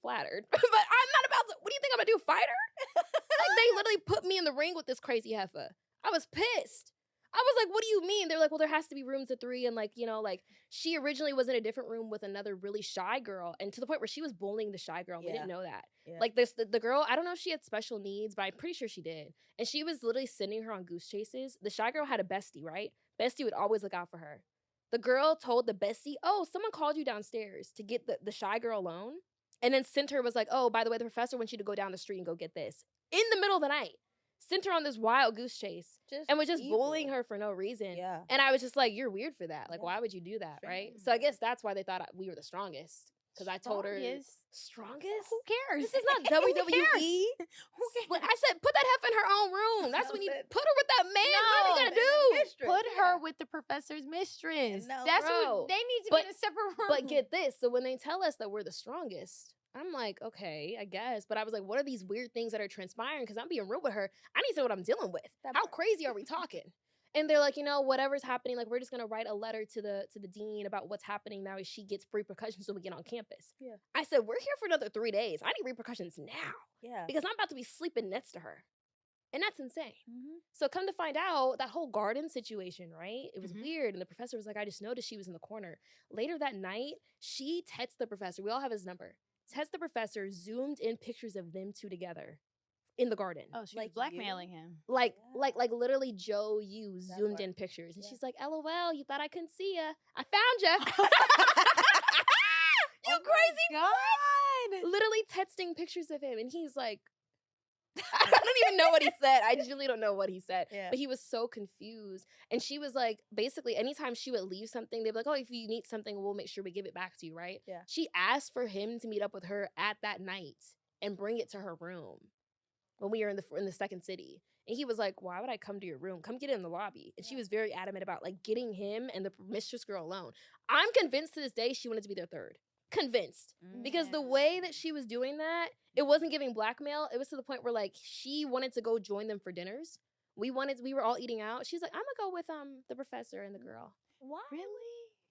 flattered. But I'm not about to, what do you think I'm gonna do, fight her? Like they literally put me in the ring with this crazy heifer. I was pissed. I was like, what do you mean? They're like, well, there has to be rooms of 3. And like, like she originally was in a different room with another really shy girl. And to the point where she was bullying the shy girl. We didn't know that. Yeah. Like the girl, I don't know if she had special needs, but I'm pretty sure she did. And she was literally sending her on goose chases. The shy girl had a bestie, right? Bestie would always look out for her. The girl told the bestie, oh, someone called you downstairs to get the shy girl alone. And then sent her was like, oh, by the way, the professor wants you to go down the street and go get this. In the middle of the night. Sent her on this wild goose chase. And was just bullying her for no reason. Yeah. And I was just like, you're weird for that. Like, why would you do that, right? So I guess that's why they thought we were the strongest. Because I told her, strongest? Who cares? This is not WWE. Who cares? I said, put that heifer in her own room. That's when you put her with that man. What are we gonna do? Put her with the professor's mistress. No, That's bro. what they need to be in a separate room. But get this. So when they tell us that we're the strongest, I'm like, okay, I guess. But I was like, what are these weird things that are transpiring? Because I'm being real with her. I need to know what I'm dealing with. How crazy are we talking? And they're like, whatever's happening, like we're just gonna write a letter to the dean about what's happening now. She gets repercussions when we get on campus. Yeah. I said, we're here for another 3 days. I need repercussions now. Yeah. Because I'm about to be sleeping next to her. And that's insane. So come to find out, that whole garden situation, right? It was weird. And the professor was like, I just noticed she was in the corner. Later that night, she texted the professor. We all have his number. Text the professor, zoomed in pictures of them two together in the garden. Oh, she was blackmailing him. Like literally Joe, you zoomed in pictures. And she's like, LOL, you thought I couldn't see ya. I found ya. You crazy God. Literally texting pictures of him. And he's like, I don't even know what he said. I really don't know what he said. Yeah. But he was so confused. And she was like, basically, anytime she would leave something, they'd be like, oh, if you need something, we'll make sure we give it back to you, right? Yeah. She asked for him to meet up with her at that night and bring it to her room when we were in the second city. And he was like, why would I come to your room? Come get it in the lobby. And she was very adamant about like getting him and the mistress girl alone. I'm convinced to this day she wanted to be their third. Convinced. Because the way that she was doing that, it wasn't giving blackmail. It was to the point where like she wanted to go join them for dinners. We were all eating out. She's like, I'm gonna go with the professor and the girl. What? Really?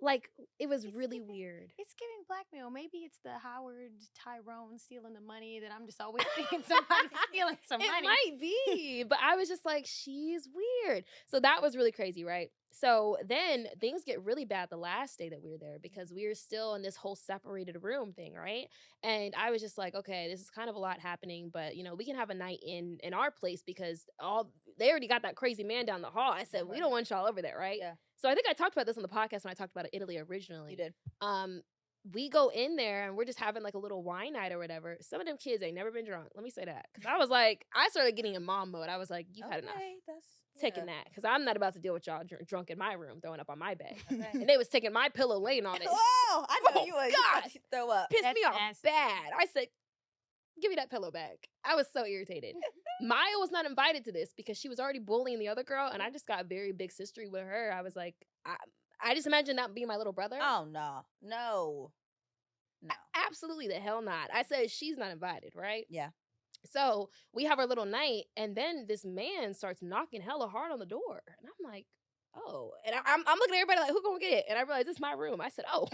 Like, it was It's really giving, weird. it's giving blackmail. Maybe it's the Howard Tyrone stealing the money that I'm just always seeing somebody stealing some It money. might be, but I was just like, she's weird. So that was really crazy, right? So then things get really bad the last day that we were there because we were still in this whole separated room thing, right? And I was just like, okay, this is kind of a lot happening, but we can have a night in our place because they already got that crazy man down the hall. I said, we don't want y'all over there, right? Yeah. So I think I talked about this on the podcast when I talked about Italy originally. You did. We go in there and we're just having like a little wine night or whatever. Some of them kids ain't never been drunk. Let me say that. Because I was like, I started getting in mom mode. I was like, you've had enough. Taking that. Because I'm not about to deal with y'all drunk in my room, throwing up on my bed. Okay. And they was taking my pillow, laying on it. Oh, I know Oh, you would. God. You throw up. Pissed That's me off nasty. bad. I said, give me that pillow back. I was so irritated. Maya was not invited to this because she was already bullying the other girl. And I just got very big sistery with her. I was like, I just imagine that being my little brother. Oh, no. No. Absolutely the hell not. I said, she's not invited, right? Yeah. So we have our little night, and then this man starts knocking hella hard on the door. And I'm like, oh. And I'm looking at everybody like, who gonna get it? And I realized it's my room. I said, oh,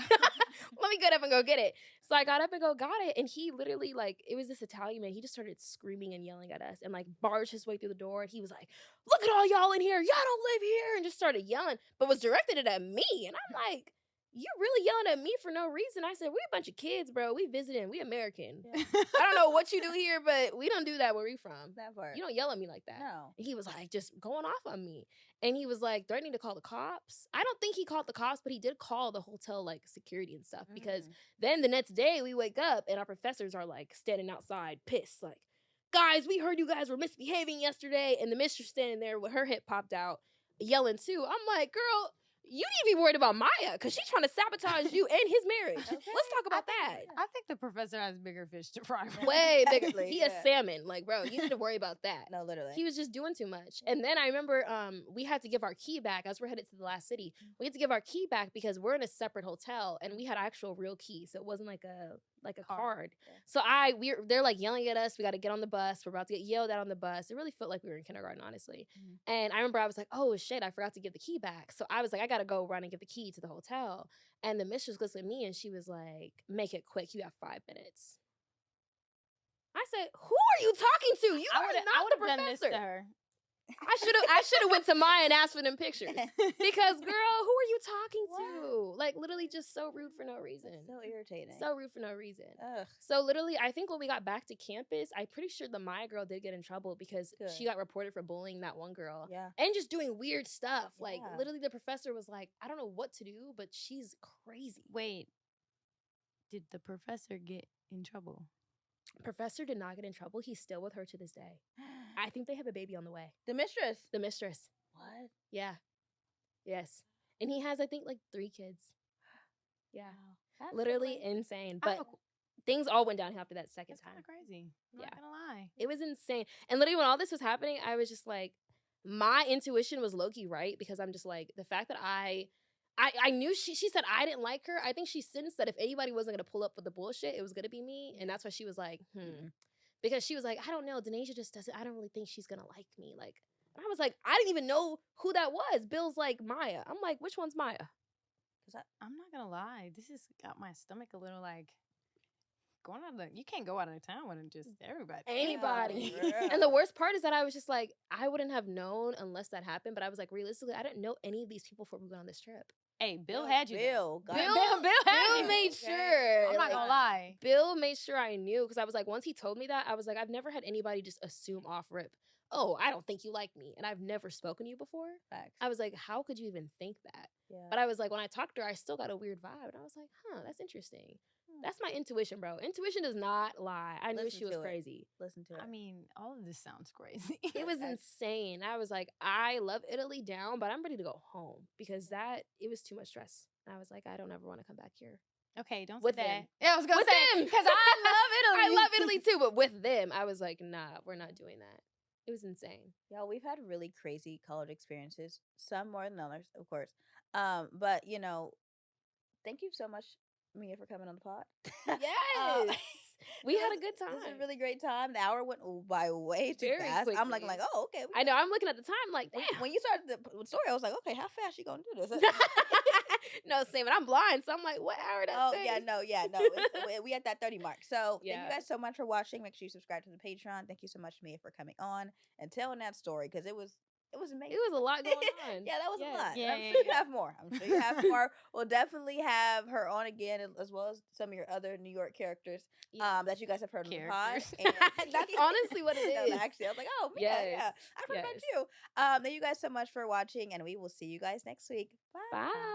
let me get up and go get it. So I got up and got it. And he literally, like, it was this Italian man. He just started screaming and yelling at us and, like, barged his way through the door. And he was like, look at all y'all in here. Y'all don't live here. And just started yelling, but was directed it at me. And I'm like, you really yelling at me for no reason? I said, we a bunch of kids, bro. We visiting. We American. Yeah. I don't know what you do here, but we don't do that where we from. That part. You don't yell at me like that. No. And he was like just going off on me. And he was like threatening to call the cops. I don't think he called the cops, but he did call the hotel like security and stuff. Because then the next day we wake up and our professors are like standing outside pissed. Like, guys, we heard you guys were misbehaving yesterday. And the mistress standing there with her hip popped out yelling too. I'm like, girl, you need to be worried about Maya because she's trying to sabotage you and his marriage. Okay. Let's talk about that. I think the professor has bigger fish to fry. Way bigger. Exactly, He has yeah. salmon. Like, bro, you need to worry about that. No, literally. He was just doing too much. And then I remember we had to give our key back as we're headed to the last city. We had to give our key back because we're in a separate hotel and we had actual real keys. So it wasn't like a card. Yeah. So they're like yelling at us. We got to get on the bus. We're about to get yelled at on the bus. It really felt like we were in kindergarten, honestly. And I remember I was like, oh shit, I forgot to give the key back. So I was like, I got to go run and get the key to the hotel. And the mistress looks at me and she was like, make it quick. You have 5 minutes. I said, who are you talking to? You are not the done this professor. to her. I should have went to Maya and asked for them pictures. Because girl, who are you talking to? Like literally just so rude for no reason. So irritating. So rude for no reason. Ugh. So literally, I think when we got back to campus, I'm pretty sure the Maya girl did get in trouble because Good. she got reported for bullying that one girl. Yeah. And just doing weird stuff. Like Yeah. literally the professor was like, I don't know what to do, but she's crazy. Wait, did the professor get in trouble? Professor did not get in trouble. He's still with her to this day. I think they have a baby on the way. The mistress. The mistress. What? Yeah. Yes. And he has, I think, like 3 kids. Yeah. That's so Literally crazy. insane. I have But things all went downhill after that second That's kind time. of crazy. I'm Yeah. not gonna lie. It was insane. And literally when all this was happening, I was just like, my intuition was low-key right because I'm just like, the fact that I knew she said I didn't like her. I think she sensed that if anybody wasn't going to pull up with the bullshit, it was going to be me. And that's why she was like, Because she was like, I don't know. Denasia just doesn't, I don't really think she's going to like me. Like, and I was like, I didn't even know who that was. Bill's like, Maya. I'm like, which one's Maya? I'm not gonna lie. This has got my stomach a little like going out of you can't go out of town with just everybody. Anybody. Yeah. And the worst part is that I was just like, I wouldn't have known unless that happened. But I was like, realistically, I didn't know any of these people before we went on this trip. Hey, Bill had you. Bill. Bill, God. Bill had Bill you. made Okay. sure. I'm not Like, gonna lie. Bill made sure I knew because I was like, once he told me that, I was like, I've never had anybody just assume off rip, oh, I don't think you like me. And I've never spoken to you before. Facts. I was like, how could you even think that? Yeah. But I was like, when I talked to her, I still got a weird vibe. And I was like, huh, that's interesting. That's my intuition, bro. Intuition does not lie. I knew Listen she was to it. crazy. Listen to it. I mean, all of this sounds crazy. It was That's- insane. I was like, I love Italy down, but I'm ready to go home because it was too much stress. And I was like, I don't ever want to come back here. Okay, don't With say that. them. Yeah, I was gonna With say them. because I love Italy. I love Italy too, but with them, I was like, nah, we're not doing that. It was insane. Y'all, we've had really crazy college experiences. Some more than others, of course. But thank you so much, Mia, for coming on the pod. Yes. We had a good It was a time. really great time. The hour went by way too Very fast. I'm like, quickly. oh, okay. I know. I'm looking at the time like, damn. When you started the story, I was like, okay, how fast you gonna do this? No, same. And I'm blind, so I'm like, what hour that Oh say? yeah, no. We at that 30 mark. So thank you Yeah. guys so much for watching. Make sure you subscribe to the Patreon. Thank you so much, Mia, for coming on and telling that story because it was amazing. It was a lot going on. Yeah, that was a Yes. lot. Yeah, I'm yeah, sure you yeah. have more. I'm sure you have more. We'll definitely have her on again, as well as some of your other New York characters Yeah. that you guys have heard on the pod. Characters. And That's honestly what it No, is. actually, I was like, oh yeah, Yes. I've heard about Yes. you. Thank you guys so much for watching, and we will see you guys next week. Bye. Bye.